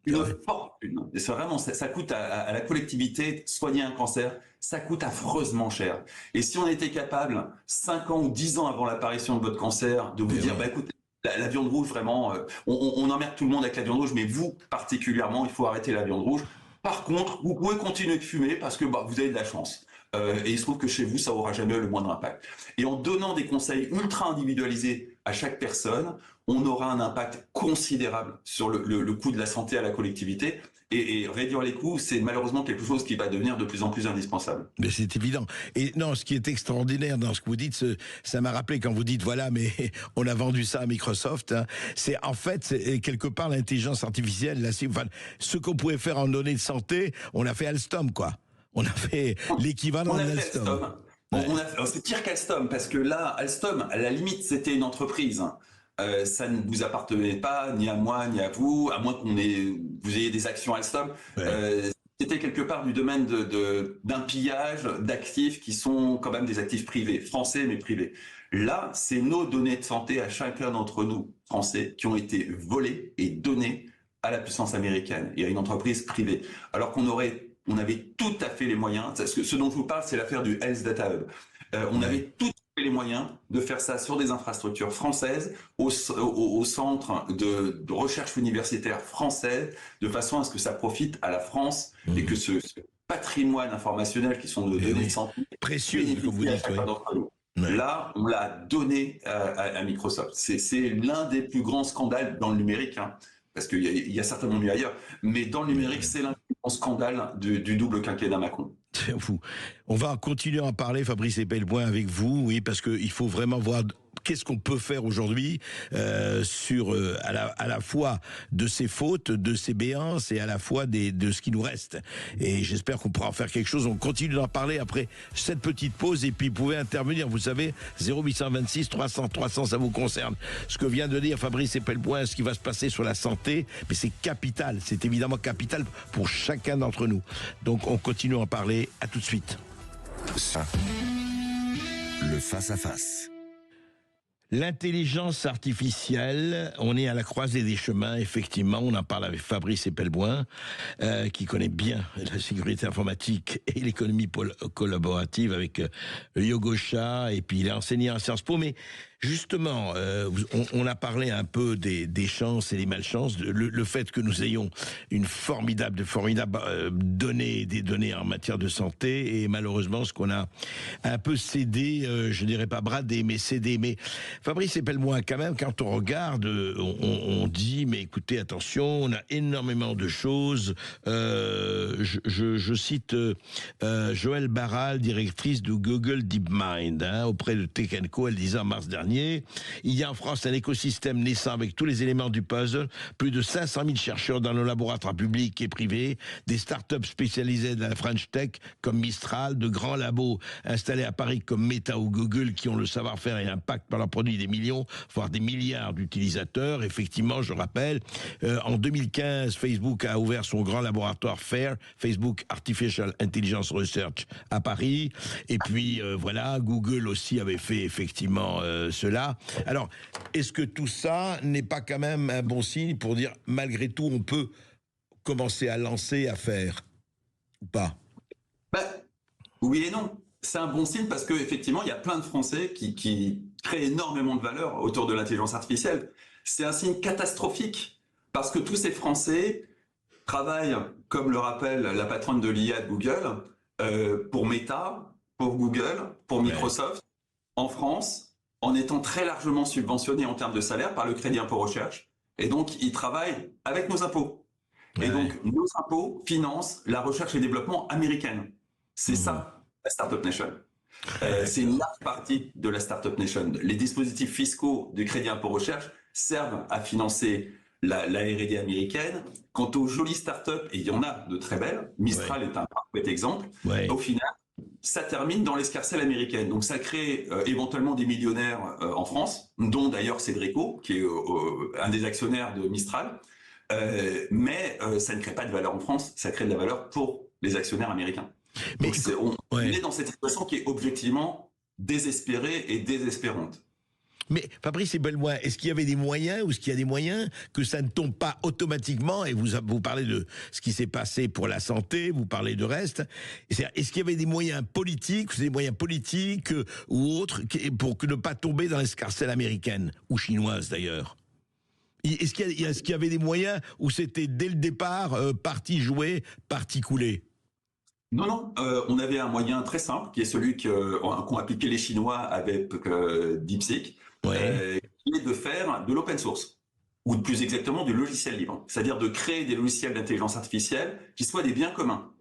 une fortune. C'est vraiment, ça coûte à la collectivité, soigner un cancer, ça coûte affreusement cher. Et si on était capable, 5 ans ou 10 ans avant l'apparition de votre cancer, de vous dire, écoutez, la viande rouge, vraiment, on emmerde tout le monde avec la viande rouge, mais vous, particulièrement, il faut arrêter la viande rouge. Par contre, vous pouvez continuer de fumer parce que vous avez de la chance. Et il se trouve que chez vous, ça aura jamais le moindre impact. Et en donnant des conseils ultra individualisés à chaque personne, on aura un impact considérable sur le coût de la santé à la collectivité. Et réduire les coûts, c'est malheureusement quelque chose qui va devenir de plus en plus indispensable. Mais c'est évident. Et non, ce qui est extraordinaire dans ce que vous dites, ça m'a rappelé quand vous dites, voilà, mais on a vendu ça à Microsoft, c'est en fait, quelque part, l'intelligence artificielle, là, ce qu'on pouvait faire en données de santé, on a fait Alstom, quoi. On a fait l'équivalent d'Alstom. C'est pire qu'Alstom, parce que là, Alstom, à la limite, c'était une entreprise. Ça ne vous appartenait pas, ni à moi, ni à vous, à moins vous ayez des actions Alstom. C'était quelque part du domaine d'un pillage d'actifs qui sont quand même des actifs privés, français mais privés. Là, c'est nos données de santé à chacun d'entre nous, français, qui ont été volées et données à la puissance américaine et à une entreprise privée. Alors qu'on avait tout à fait les moyens. Ce dont je vous parle, c'est l'affaire du Health Data Hub. On avait tout à fait les moyens de faire ça sur des infrastructures françaises, au centre de recherche universitaire française, de façon à ce que ça profite à la France et que ce patrimoine informationnel qui sont nos données de santé précieux, comme vous dites. Là, on l'a donné à Microsoft. C'est l'un des plus grands scandales dans le numérique, parce qu'il y a certainement mieux ailleurs, mais dans le numérique, c'est l'un des plus grands scandales du double quinquennat Macron. On va continuer à en parler, Fabrice Epelboin, avec vous, oui, parce qu'il faut vraiment voir qu'est-ce qu'on peut faire aujourd'hui sur à la fois de ces fautes, de ces béances et à la fois de ce qui nous reste. Et j'espère qu'on pourra en faire quelque chose. On continue d'en parler après cette petite pause et puis vous pouvez intervenir. Vous savez, 0826 300 300, ça vous concerne. Ce que vient de dire Fabrice Epelboin, ce qui va se passer sur la santé, mais c'est capital. C'est évidemment capital pour chacun d'entre nous. Donc on continue à en parler. À tout de suite. Ça. Le face-à-face. L'intelligence artificielle, on est à la croisée des chemins, effectivement, on en parle avec Fabrice Epelboin, qui connaît bien la sécurité informatique et l'économie collaborative avec Yogosha, et puis il est enseignant à Sciences Po, mais justement, on a parlé un peu des chances et des malchances, le fait que nous ayons une formidable données, des données en matière de santé, et malheureusement, ce qu'on a un peu cédé, je dirais pas bradé, mais cédé. Mais Fabrice Epelboin, quand même, quand on regarde, on dit, mais écoutez, attention, on a énormément de choses. Je cite Joëlle Barral, directrice de Google DeepMind, auprès de Tech & Co. Elle disait en mars dernier, dernier. Il y a en France un écosystème naissant avec tous les éléments du puzzle. Plus de 500 000 chercheurs dans nos laboratoires publics et privés, des startups spécialisées dans la French Tech comme Mistral, de grands labos installés à Paris comme Meta ou Google qui ont le savoir-faire et impactent par leurs produits des millions, voire des milliards d'utilisateurs. Effectivement, je rappelle, en 2015, Facebook a ouvert son grand laboratoire FAIR, Facebook Artificial Intelligence Research à Paris. Et puis voilà, Google aussi avait fait effectivement cela. Alors, est-ce que tout ça n'est pas quand même un bon signe pour dire, malgré tout, on peut commencer à lancer, à faire, ou pas? Oui et non. C'est un bon signe parce qu'effectivement, il y a plein de Français qui créent énormément de valeur autour de l'intelligence artificielle. C'est un signe catastrophique parce que tous ces Français travaillent, comme le rappelle la patronne de l'IA de Google, pour Meta, pour Google, pour Microsoft, en France, en étant très largement subventionnés en termes de salaire par le crédit impôt recherche. Et donc, ils travaillent avec nos impôts. Et donc, nos impôts financent la recherche et développement américaine. C'est ça, la Startup Nation. C'est une large partie de la Startup Nation. Les dispositifs fiscaux du crédit impôt recherche servent à financer la R&D américaine. Quant aux jolies startups, et il y en a de très belles, Mistral est un parfait exemple, au final, ça termine dans l'escarcelle américaine. Donc ça crée éventuellement des millionnaires en France, dont d'ailleurs Cédrico, qui est un des actionnaires de Mistral, mais ça ne crée pas de valeur en France, ça crée de la valeur pour les actionnaires américains. Mais donc on est dans cette situation qui est objectivement désespérée et désespérante. Mais Fabrice Ebelmois, est-ce qu'il y avait des moyens, ou est-ce qu'il y a des moyens que ça ne tombe pas automatiquement? Et vous parlez de ce qui s'est passé pour la santé, vous parlez de reste. Est-ce qu'il y avait des moyens politiques ou autres pour ne pas tomber dans l'escarcelle américaine, ou chinoise d'ailleurs? Est-ce qu'il y avait des moyens où c'était dès le départ parti joué, parti coulé? Non, on avait un moyen très simple, qui est celui qu'ont appliqué les Chinois avec DeepSeek, qui est de faire de l'open source, ou plus exactement du logiciel libre. C'est-à-dire de créer des logiciels d'intelligence artificielle qui soient des biens communs,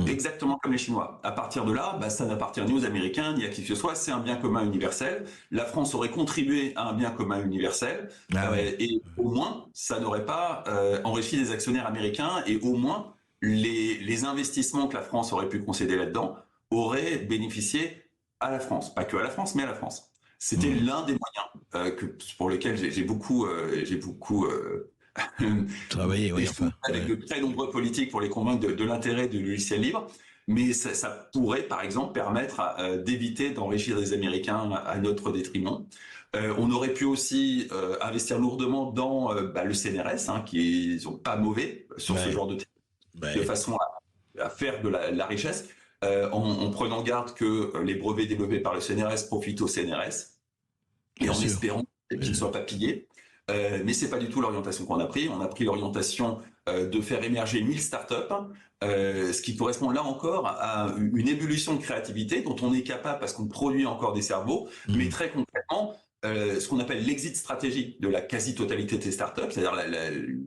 exactement comme les Chinois. À partir de là, ça n'appartient ni aux Américains, ni à qui que ce soit, c'est un bien commun universel. La France aurait contribué à un bien commun universel, et au moins, ça n'aurait pas enrichi les actionnaires américains, et au moins, les investissements que la France aurait pu concéder là-dedans auraient bénéficié à la France. Pas que à la France, mais à la France. C'était l'un des moyens pour lesquels j'ai beaucoup travaillé avec de très nombreux politiques pour les convaincre de l'intérêt du logiciel libre. Mais ça pourrait, par exemple, permettre d'éviter d'enrichir les Américains à notre détriment. On aurait pu aussi investir lourdement dans le CNRS, qui sont pas mauvais sur ce genre de façon à faire de la richesse, en prenant garde que les brevets développés par le CNRS profitent au CNRS, et en espérant qu'ils ne soient pas pillés. Mais c'est pas du tout l'orientation qu'on a pris. On a pris l'orientation de faire émerger 1000 startups, ce qui correspond là encore à une ébullition de créativité dont on est capable parce qu'on produit encore des cerveaux, mais très concrètement, ce qu'on appelle l'exit stratégie de la quasi-totalité de ces startups, c'est-à-dire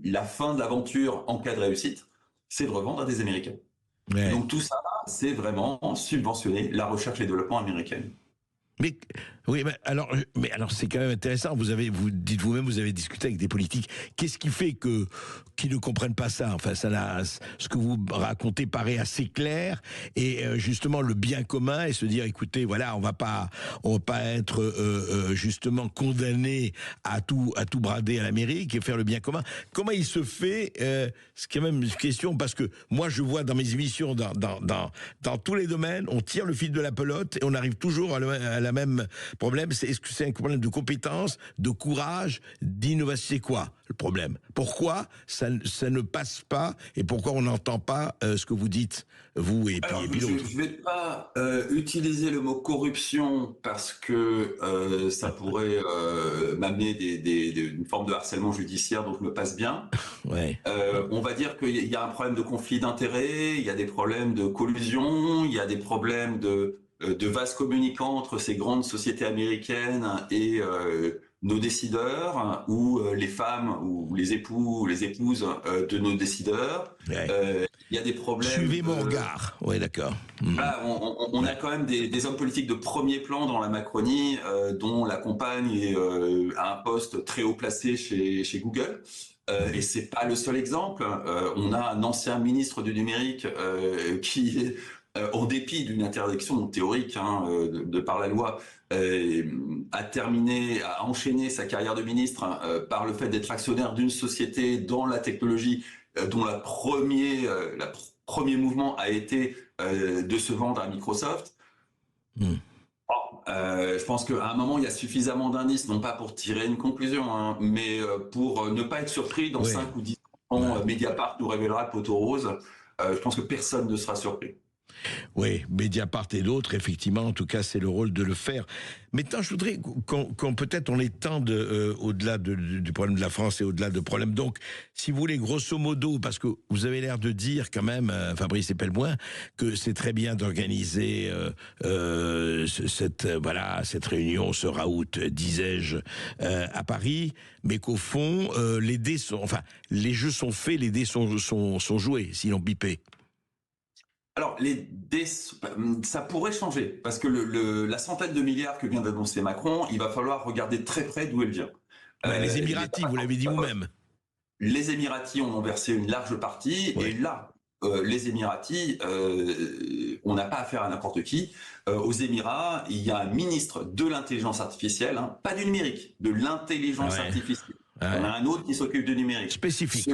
la fin de l'aventure en cas de réussite, c'est de revendre à des Américains. Donc tout ça, c'est vraiment subventionner la recherche et développement américaine. Mais alors c'est quand même intéressant. Vous dites vous-même, vous avez discuté avec des politiques. Qu'est-ce qui fait qu'ils ne comprennent pas ça? Enfin, ce que vous racontez paraît assez clair. Et justement, le bien commun et se dire, écoutez, voilà, on va pas être justement condamné à tout brader à l'Amérique et faire le bien commun. Comment il se fait? C'est quand même une question, parce que moi, je vois dans mes émissions, dans tous les domaines, on tire le fil de la pelote et on arrive toujours à la même problème. Est-ce que c'est un problème de compétence, de courage, d'innovation? C'est quoi le problème? Pourquoi ça ne passe pas, et pourquoi on n'entend pas ce que vous dites, vous et puis d'autres? Je ne vais pas utiliser le mot corruption parce que ça pourrait m'amener une forme de harcèlement judiciaire dont je me passe bien. On va dire qu'il y a un problème de conflit d'intérêts, il y a des problèmes de collusion, il y a des problèmes de vases communicants entre ces grandes sociétés américaines et nos décideurs ou les femmes ou les époux ou les épouses de nos décideurs. Il y a des problèmes. Suivez mon regard. Oui, d'accord. Voilà, on a quand même des hommes politiques de premier plan dans la Macronie, dont la compagne a un poste très haut placé chez Google. Et c'est pas le seul exemple. On a un ancien ministre du numérique qui, en dépit d'une interdiction théorique de par la loi, a enchaîné sa carrière de ministre par le fait d'être actionnaire d'une société dans la technologie dont le premier mouvement a été de se vendre à Microsoft. Je pense qu'à un moment, il y a suffisamment d'indices, non pas pour tirer une conclusion, mais pour ne pas être surpris dans 5 ou 10 ans, Mediapart nous révélera Poteau Rose. Je pense que personne ne sera surpris. Oui, Mediapart et d'autres, effectivement, en tout cas, c'est le rôle de le faire. Maintenant, je voudrais qu'on peut-être on étende au-delà du problème de la France et au-delà de problèmes. Donc, si vous voulez, grosso modo, parce que vous avez l'air de dire quand même, Fabrice Epelmoin, que c'est très bien d'organiser cette réunion, ce raout, disais-je, à Paris, mais qu'au fond, les jeux sont faits, les dés sont joués, sinon bipés. Alors, les dés, ça pourrait changer, parce que la centaine de milliards que vient d'annoncer Macron, il va falloir regarder très près d'où elle vient. Les Émiratis, vous l'avez dit vous-même. Les Émiratis en ont versé une large partie, et là, les Émiratis, on n'a pas affaire à n'importe qui. Aux Émirats, il y a un ministre de l'intelligence artificielle, pas du numérique, de l'intelligence artificielle. On a un autre qui s'occupe du numérique. Spécifique,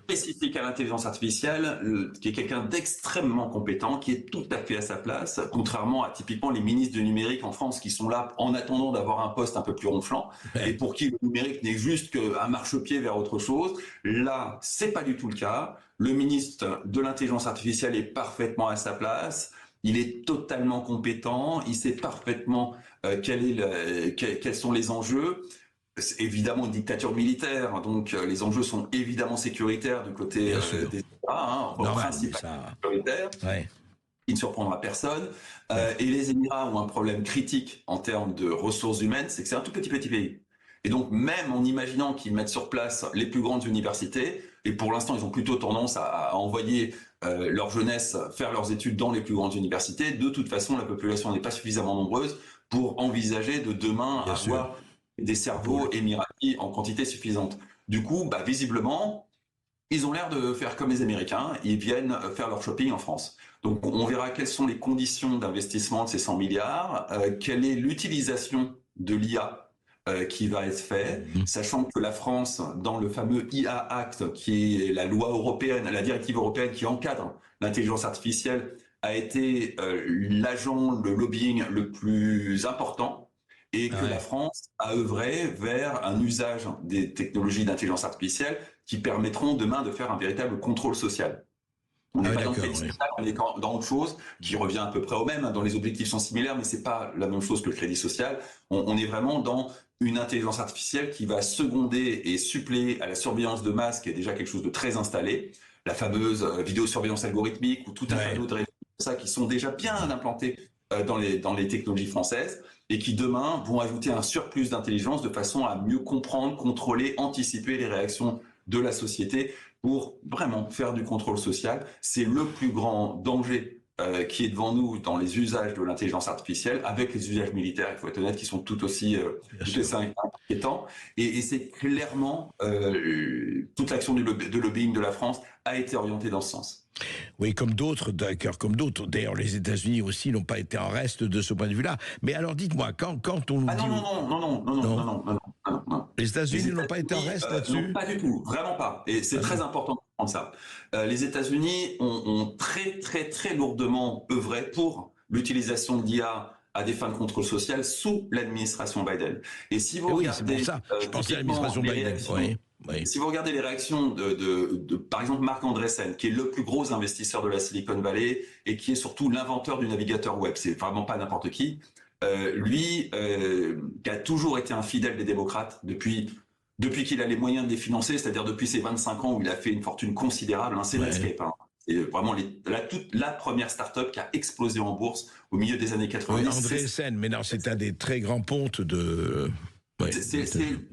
spécifique à l'intelligence artificielle, qui est quelqu'un d'extrêmement compétent, qui est tout à fait à sa place, contrairement à typiquement les ministres du numérique en France qui sont là en attendant d'avoir un poste un peu plus ronflant, et pour qui le numérique n'est juste qu'un marchepied vers autre chose. Là, c'est pas du tout le cas. Le ministre de l'intelligence artificielle est parfaitement à sa place. Il est totalement compétent. Il sait parfaitement quels sont les enjeux. C'est évidemment une dictature militaire, donc les enjeux sont évidemment sécuritaires du côté des États, en principe sécuritaire. Il ne surprendra personne. Et les Émirats ont un problème critique en termes de ressources humaines, c'est que c'est un tout petit pays. Et donc même en imaginant qu'ils mettent sur place les plus grandes universités, et pour l'instant ils ont plutôt tendance à envoyer leur jeunesse faire leurs études dans les plus grandes universités, de toute façon la population n'est pas suffisamment nombreuse pour envisager de demain avoir des cerveaux émiratis en quantité suffisante. Du coup, visiblement, ils ont l'air de faire comme les Américains, ils viennent faire leur shopping en France. Donc on verra quelles sont les conditions d'investissement de ces 100 milliards, quelle est l'utilisation de l'IA qui va être fait, sachant que la France, dans le fameux IA Act, qui est la loi européenne, la directive européenne qui encadre l'intelligence artificielle, a été l'agent, le lobbying le plus important, et que la France a œuvré vers un usage des technologies d'intelligence artificielle qui permettront demain de faire un véritable contrôle social. On n'est pas dans le crédit social, on est dans autre chose qui revient à peu près au même, dans les objectifs sont similaires, mais c'est pas la même chose que le crédit social. On est vraiment dans une intelligence artificielle qui va seconder et suppléer à la surveillance de masse, qui est déjà quelque chose de très installé, la fameuse vidéosurveillance algorithmique ou tout un tas d'autres éléments ça qui sont déjà bien implantés dans les technologies françaises, et qui demain vont ajouter un surplus d'intelligence de façon à mieux comprendre, contrôler, anticiper les réactions de la société pour vraiment faire du contrôle social. C'est le plus grand danger qui est devant nous dans les usages de l'intelligence artificielle, avec les usages militaires, il faut être honnête, qui sont tout aussi inquiétants. Et c'est clairement toute l'action de lobbying de la France a été orientée dans ce sens. Oui, comme d'autres, d'accord, comme d'autres. D'ailleurs, les États-Unis aussi n'ont pas été en reste de ce point de vue-là. Mais alors, dites-moi, quand on nous dit... Non. Les États-Unis n'ont pas été en reste là-dessus? Non, pas du tout, vraiment pas. Et c'est très important de comprendre ça. Les États-Unis ont très, très, très lourdement œuvré pour l'utilisation de l'IA à des fins de contrôle social sous l'administration Biden. Et si vous regardez... c'est pour ça. Je pensais à l'administration Biden. Si vous regardez les réactions de par exemple, Marc Andreessen, qui est le plus gros investisseur de la Silicon Valley et qui est surtout l'inventeur du navigateur web, c'est vraiment pas n'importe qui, lui, qui a toujours été un fidèle des démocrates depuis qu'il a les moyens de les financer, c'est-à-dire depuis ses 25 ans où il a fait une fortune considérable, c'est Netscape. C'est vraiment la première start-up qui a explosé en bourse au milieu des années 90. Oui, Andreessen, mais non, c'est un des très grands pontes de... Ouais, c'est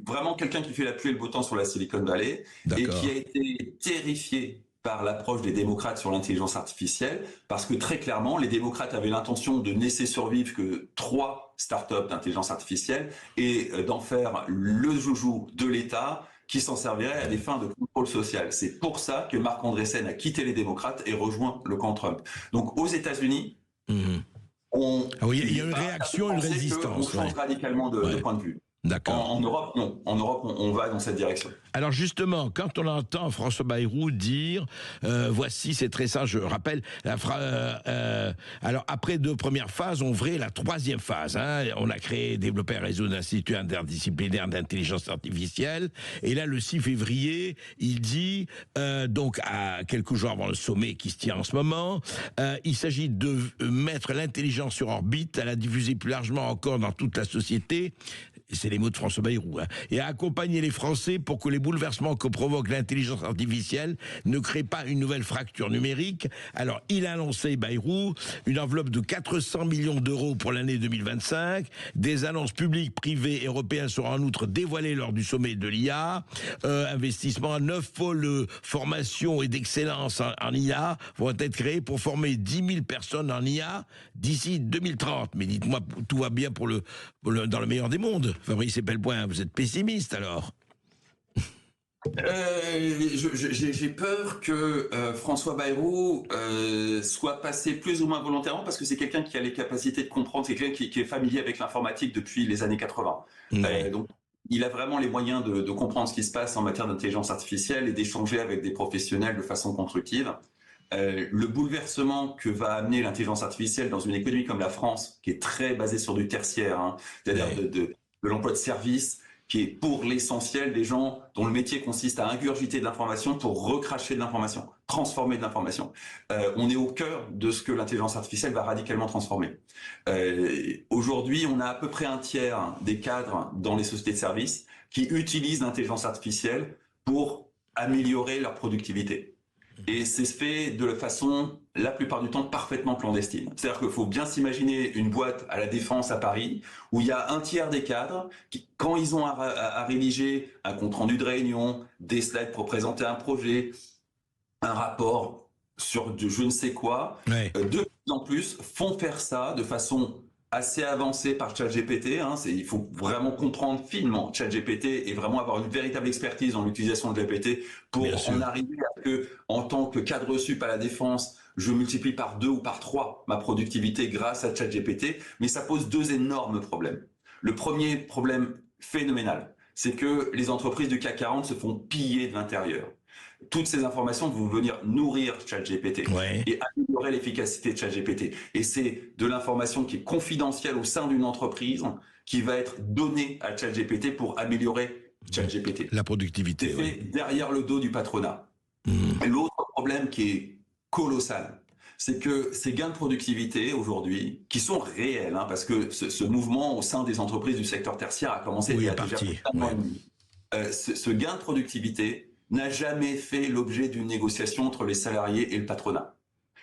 vraiment quelqu'un qui fait la pluie et le beau temps sur la Silicon Valley et qui a été terrifié par l'approche des démocrates sur l'intelligence artificielle, parce que très clairement, les démocrates avaient l'intention de ne laisser survivre que 3 startups d'intelligence artificielle et d'en faire le joujou de l'État qui s'en servirait à des fins de contrôle social. C'est pour ça que Marc Andreessen a quitté les démocrates et rejoint le camp Trump. Donc aux États-Unis, il y a une réaction, une résistance. On change radicalement de point de vue. D'accord. En Europe, non. En Europe, on va dans cette direction. Alors justement, quand on entend François Bayrou dire voici, c'est très simple, je rappelle, alors après 2 premières phases, on ouvrait la 3e phase. Hein, on a créé, développé un réseau d'instituts interdisciplinaires d'intelligence artificielle. Et là, le 6 février, il dit, donc à quelques jours avant le sommet qui se tient en ce moment, il s'agit de mettre l'intelligence sur orbite, à la diffuser plus largement encore dans toute la société. C'est les mots de François Bayrou, hein, et à accompagner les Français pour que les bouleversements que provoque l'intelligence artificielle ne créent pas une nouvelle fracture numérique. Alors, il a annoncé, Bayrou, une enveloppe de 400 millions d'euros pour l'année 2025. Des annonces publiques, privées, européennes seront en outre dévoilées lors du sommet de l'IA. Investissement à 9 pôles formation et d'excellence en IA vont être créés pour former 10 000 personnes en IA d'ici 2030. Mais dites-moi, tout va bien dans le meilleur des mondes. Fabrice Epelpoint, vous êtes pessimiste alors? J'ai peur que François Bayrou soit passé plus ou moins volontairement, parce que c'est quelqu'un qui a les capacités de comprendre, c'est quelqu'un qui est familier avec l'informatique depuis les années 80. Donc il a vraiment les moyens de comprendre ce qui se passe en matière d'intelligence artificielle et d'échanger avec des professionnels de façon constructive. Le bouleversement que va amener l'intelligence artificielle dans une économie comme la France, qui est très basée sur du tertiaire, hein, c'est-à-dire de l'emploi de services, qui est pour l'essentiel des gens dont le métier consiste à ingurgiter de l'information pour recracher de l'information, transformer de l'information. On est au cœur de ce que l'intelligence artificielle va radicalement transformer. Aujourd'hui, on a à peu près un tiers des cadres dans les sociétés de services qui utilisent l'intelligence artificielle pour améliorer leur productivité. Et c'est fait de la façon, la plupart du temps, parfaitement clandestine. C'est-à-dire qu'il faut bien s'imaginer une boîte à la Défense à Paris, où il y a un tiers des cadres qui, quand ils ont à rédiger un compte-rendu de réunion, des slides pour présenter un projet, un rapport sur je ne sais quoi, de plus en plus font faire ça de façon assez avancé par ChatGPT. Hein, il faut vraiment comprendre finement ChatGPT et vraiment avoir une véritable expertise dans l'utilisation de GPT pour en arriver à que, en tant que cadre sup à la Défense, je multiplie par 2 ou par 3 ma productivité grâce à ChatGPT. Mais ça pose 2 énormes problèmes. Le premier problème phénoménal, c'est que les entreprises du CAC 40 se font piller de l'intérieur. Toutes ces informations vont venir nourrir ChatGPT et améliorer l'efficacité de ChatGPT. Et c'est de l'information qui est confidentielle au sein d'une entreprise qui va être donnée à ChatGPT pour améliorer ChatGPT. La productivité. C'est fait derrière le dos du patronat. Et l'autre problème qui est colossal, c'est que ces gains de productivité aujourd'hui, qui sont réels, hein, parce que ce mouvement au sein des entreprises du secteur tertiaire a commencé il y a déjà un an et demi. Ce gain de productivité n'a jamais fait l'objet d'une négociation entre les salariés et le patronat.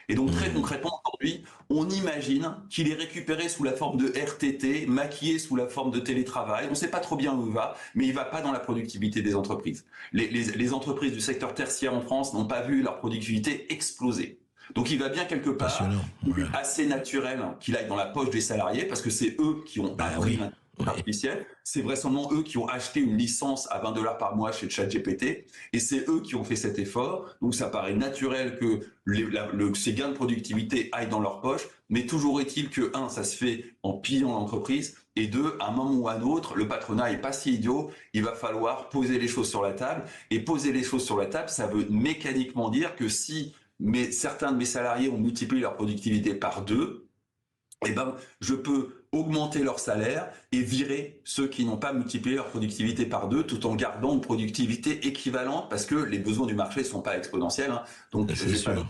Et donc très concrètement, aujourd'hui, on imagine qu'il est récupéré sous la forme de RTT, maquillé sous la forme de télétravail. On ne sait pas trop bien où il va, mais il ne va pas dans la productivité des entreprises. Les entreprises du secteur tertiaire en France n'ont pas vu leur productivité exploser. Donc il va bien quelque part, assez naturel qu'il aille dans la poche des salariés, parce que c'est eux qui ont appris l'intelligence artificielle. C'est vraisemblablement eux qui ont acheté une licence à $20 par mois chez ChatGPT, et c'est eux qui ont fait cet effort. Donc ça paraît naturel que ces gains de productivité aillent dans leur poche, mais toujours est-il que, ça se fait en pillant l'entreprise, et 2, à un moment ou à un autre, le patronat est pas si idiot, il va falloir poser les choses sur la table, et poser les choses sur la table, ça veut mécaniquement dire que si certains de mes salariés ont multiplié leur productivité par 2, je peux augmenter leur salaire et virer ceux qui n'ont pas multiplié leur productivité par 2, tout en gardant une productivité équivalente, parce que les besoins du marché ne sont pas exponentiels. Hein. Donc, je ne vais pas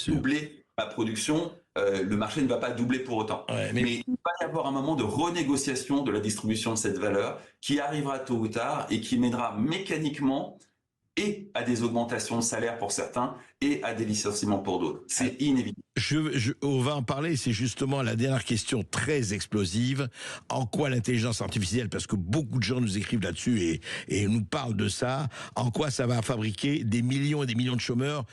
doubler ma production, le marché ne va pas doubler pour autant. Mais il va y avoir un moment de renégociation de la distribution de cette valeur qui arrivera tôt ou tard et qui mènera mécaniquement et à des augmentations de salaire pour certains et à des licenciements pour d'autres. C'est inévitable. On va en parler, c'est justement la dernière question très explosive. En quoi l'intelligence artificielle, parce que beaucoup de gens nous écrivent là-dessus et nous parlent de ça, en quoi ça va fabriquer des millions et des millions de chômeurs,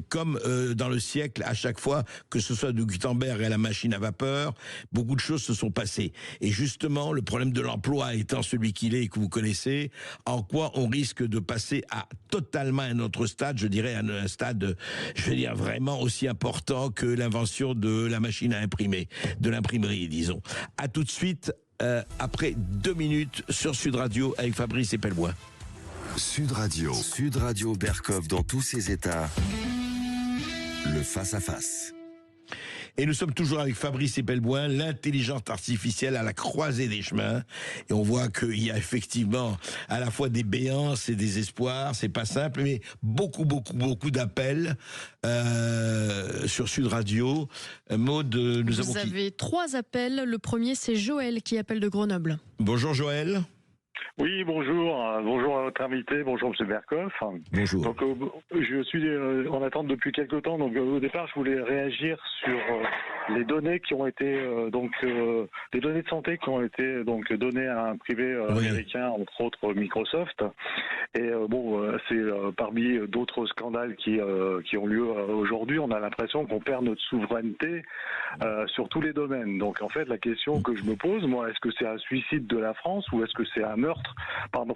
comme dans le siècle, à chaque fois, que ce soit de Gutenberg à la machine à vapeur, beaucoup de choses se sont passées. Et justement, le problème de l'emploi étant celui qu'il est et que vous connaissez, en quoi on risque de passer à totalement un autre stade, je dirais un stade, je veux dire, vraiment aussi important que l'invention de la machine à imprimer, de l'imprimerie, disons. À tout de suite, après 2 minutes sur Sud Radio avec Fabrice Epelboin. Sud Radio Berkov dans tous ses états. Le face-à-face. Et nous sommes toujours avec Fabrice Epelboin, l'intelligence artificielle à la croisée des chemins. Et on voit qu'il y a effectivement à la fois des béances et des espoirs. C'est pas simple, mais beaucoup d'appels sur Sud Radio. Maud, Vous avez 3 appels. Le premier, c'est Joël qui appelle de Grenoble. Bonjour Joël. Oui, bonjour. Bonjour à votre invité. Bonjour M. Berkov. Bonjour. Donc, je suis en attente depuis quelques temps. Donc, au départ, je voulais réagir sur les données qui ont été les données de santé qui ont été données à un privé américain, entre autres Microsoft. Et c'est parmi d'autres scandales qui ont lieu aujourd'hui. On a l'impression qu'on perd notre souveraineté sur tous les domaines. Donc, en fait, la question que je me pose, moi, est-ce que c'est un suicide de la France ou est-ce que c'est un meurtre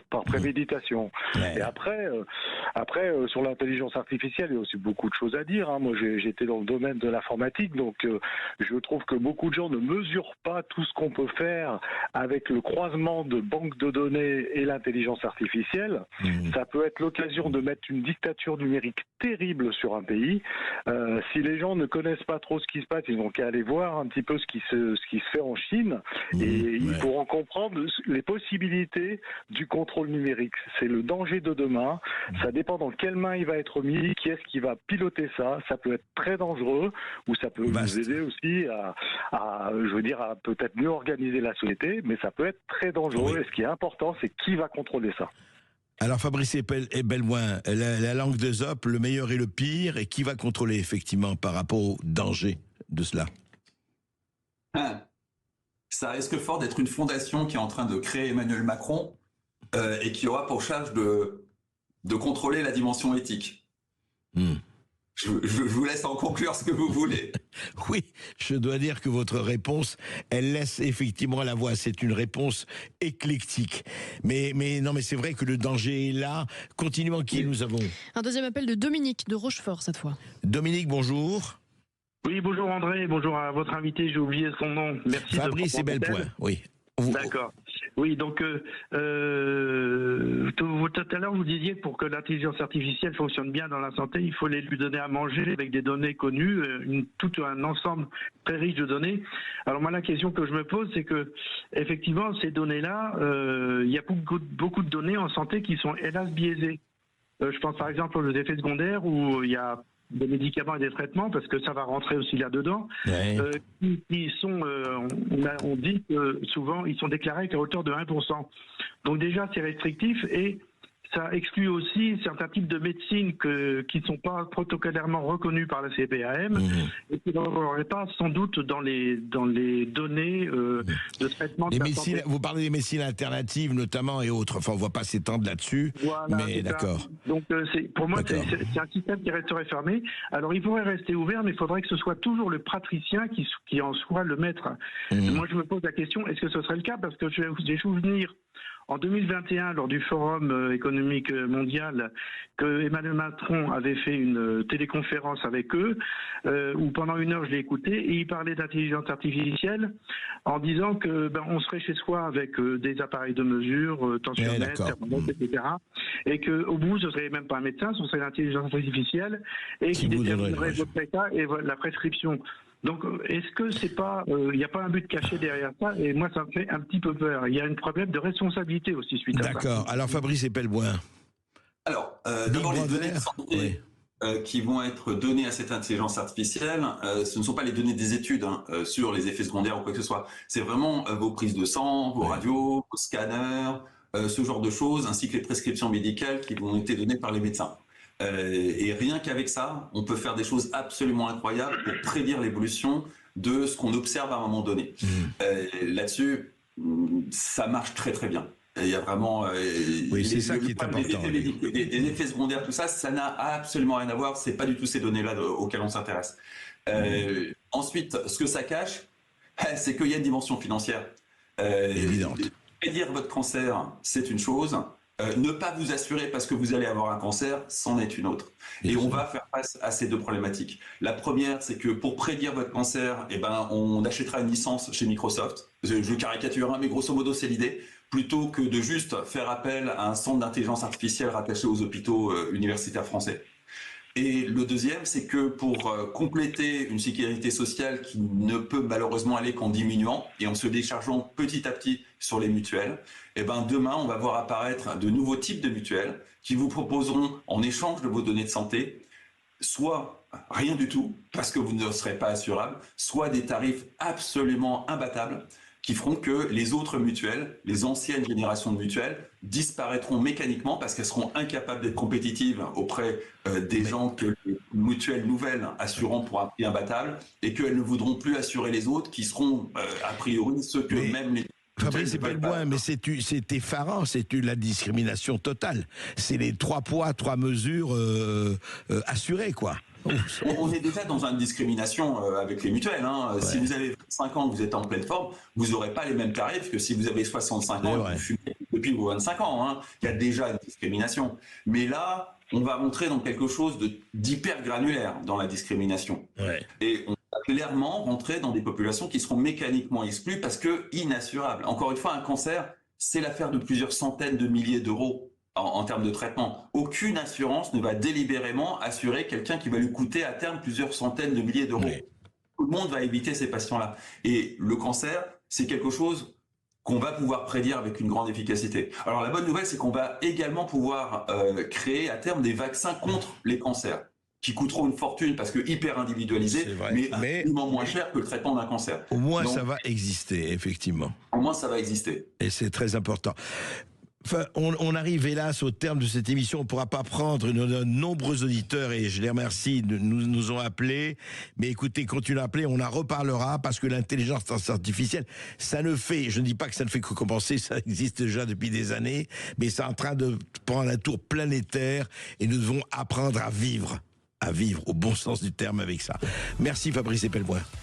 par préméditation? Et après, sur l'intelligence artificielle, il y a aussi beaucoup de choses à dire. Moi, j'étais dans le domaine de l'informatique, donc je trouve que beaucoup de gens ne mesurent pas tout ce qu'on peut faire avec le croisement de banques de données et l'intelligence artificielle. Ça peut être l'occasion de mettre une dictature numérique terrible sur un pays. Si les gens ne connaissent pas trop ce qui se passe, ils n'ont qu'à aller voir un petit peu ce qui se fait en Chine, et ils pourront comprendre les possibilités du contrôle numérique. C'est le danger de demain. Ça dépend dans quelle main il va être mis, qui est-ce qui va piloter ça. Ça peut être très dangereux, ou ça peut nous aider aussi à peut-être mieux organiser la société, mais ça peut être très dangereux. Et ce qui est important, c'est qui va contrôler ça. Alors Fabrice Epelboin, la langue de Zop, le meilleur et le pire, et qui va contrôler effectivement par rapport au danger de cela? Ça risque fort d'être une fondation qui est en train de créer Emmanuel Macron et qui aura pour charge de contrôler la dimension éthique. Je vous laisse en conclure ce que vous voulez. Oui, je dois dire que votre réponse, elle laisse effectivement la voie. C'est une réponse éclectique. Mais c'est vrai que le danger est là. Continuons, qui nous avons? Un deuxième appel de Dominique de Rochefort cette fois. Dominique, bonjour. Oui, bonjour André, bonjour à votre invité, j'ai oublié son nom. Merci. Fabrice Epelboin, oui. D'accord. Oui, donc tout à l'heure vous disiez que pour que l'intelligence artificielle fonctionne bien dans la santé, il faut lui donner à manger avec des données connues, tout un ensemble très riche de données. Alors moi la question que je me pose, c'est que effectivement ces données-là, il y a beaucoup de données en santé qui sont hélas biaisées. Je pense par exemple aux effets secondaires où il y a des médicaments et des traitements, parce que ça va rentrer aussi là-dedans, qui sont, on dit que souvent, ils sont déclarés qu'à hauteur de 1%. Donc déjà, c'est restrictif et ça exclut aussi certains types de médecines qui ne sont pas protocolairement reconnus par la CPAM et qui n'auraient pas sans doute dans les données de traitement de médecines, vous parlez des médecines alternatives notamment et autres, enfin on ne va pas s'étendre là-dessus, voilà, mais d'accord. Donc pour moi c'est un système qui resterait fermé. Alors il pourrait rester ouvert, mais il faudrait que ce soit toujours le praticien qui en soit le maître. Moi je me pose la question, est-ce que ce serait le cas? Parce que j'ai souvenir en 2021, lors du Forum économique mondial, que Emmanuel Macron avait fait une téléconférence avec eux, où pendant 1 heure je l'ai écouté, et il parlait d'intelligence artificielle en disant que on serait chez soi avec des appareils de mesure, tensiomètre, thermomètre, etc. Et qu'au bout, ce serait même pas un médecin, ce serait l'intelligence artificielle, et qui déterminerait votre état et la prescription. Donc, est-ce que c'est pas, il n'y a pas un but caché derrière ça? Et moi, ça me fait un petit peu peur. Il y a un problème de responsabilité aussi suite à ça. D'accord. Alors, Fabrice Epelboin. Alors, d'abord, les données de santé qui vont être données à cette intelligence artificielle, ce ne sont pas les données des études sur les effets secondaires ou quoi que ce soit. C'est vraiment vos prises de sang, vos radios, vos scanners, ce genre de choses, ainsi que les prescriptions médicales qui vont être données par les médecins. Et rien qu'avec ça, on peut faire des choses absolument incroyables pour prédire l'évolution de ce qu'on observe à un moment donné. Là-dessus, ça marche très très bien. Il y a vraiment c'est ça qui est important. Des effets secondaires, tout ça, ça n'a absolument rien à voir. C'est pas du tout ces données-là auxquelles on s'intéresse. Ensuite, ce que ça cache, c'est qu'il y a une dimension financière. Évidente. Prédire votre cancer, c'est une chose. Ne pas vous assurer parce que vous allez avoir un cancer, c'en est une autre. Et on va faire face à ces deux problématiques. La première, c'est que pour prédire votre cancer, on achètera une licence chez Microsoft. Je caricature, mais grosso modo, c'est l'idée. Plutôt que de juste faire appel à un centre d'intelligence artificielle rattaché aux hôpitaux universitaires français. Et le deuxième, c'est que pour compléter une sécurité sociale qui ne peut malheureusement aller qu'en diminuant et en se déchargeant petit à petit sur les mutuelles, demain, on va voir apparaître de nouveaux types de mutuelles qui vous proposeront, en échange de vos données de santé, soit rien du tout, parce que vous ne serez pas assurable, soit des tarifs absolument imbattables, qui feront que les autres mutuelles, les anciennes générations de mutuelles, disparaîtront mécaniquement parce qu'elles seront incapables d'être compétitives auprès des gens que les mutuelles nouvelles assureront pour un prix imbattable et qu'elles ne voudront plus assurer les autres qui seront a priori ceux que même les... Fabrice Epelboin, mais c'est effarant, c'est la discrimination totale. C'est les 3 poids, 3 mesures assurées, quoi. On est déjà dans une discrimination avec les mutuelles. Si vous avez 5 ans, vous êtes en pleine forme, vous n'aurez pas les mêmes tarifs que si vous avez 65 ans et que vous fumez depuis vos 25 ans. Il y a déjà une discrimination. Mais là, on va rentrer dans quelque chose d'hyper granulaire dans la discrimination. Et on va clairement rentrer dans des populations qui seront mécaniquement exclues parce que inassurables. Encore une fois, un cancer, c'est l'affaire de plusieurs centaines de milliers d'euros. En termes de traitement. Aucune assurance ne va délibérément assurer quelqu'un qui va lui coûter à terme plusieurs centaines de milliers d'euros. Tout le monde va éviter ces patients-là. Et le cancer, c'est quelque chose qu'on va pouvoir prédire avec une grande efficacité. Alors la bonne nouvelle, c'est qu'on va également pouvoir créer à terme des vaccins contre les cancers, qui coûteront une fortune parce que hyper individualisés, mais infiniment moins cher que le traitement d'un cancer. Au moins, ça va exister, effectivement. Au moins, ça va exister. Et c'est très important. Enfin, on arrive hélas au terme de cette émission. On ne pourra pas prendre de nombreux auditeurs et je les remercie, nous ont appelés. Mais écoutez, continuez à appeler, on en reparlera parce que l'intelligence artificielle, ça ne fait, je ne dis pas que ça ne fait que commencer, ça existe déjà depuis des années, mais c'est en train de prendre un tour planétaire et nous devons apprendre à vivre au bon sens du terme avec ça. Merci Fabrice Epelboin.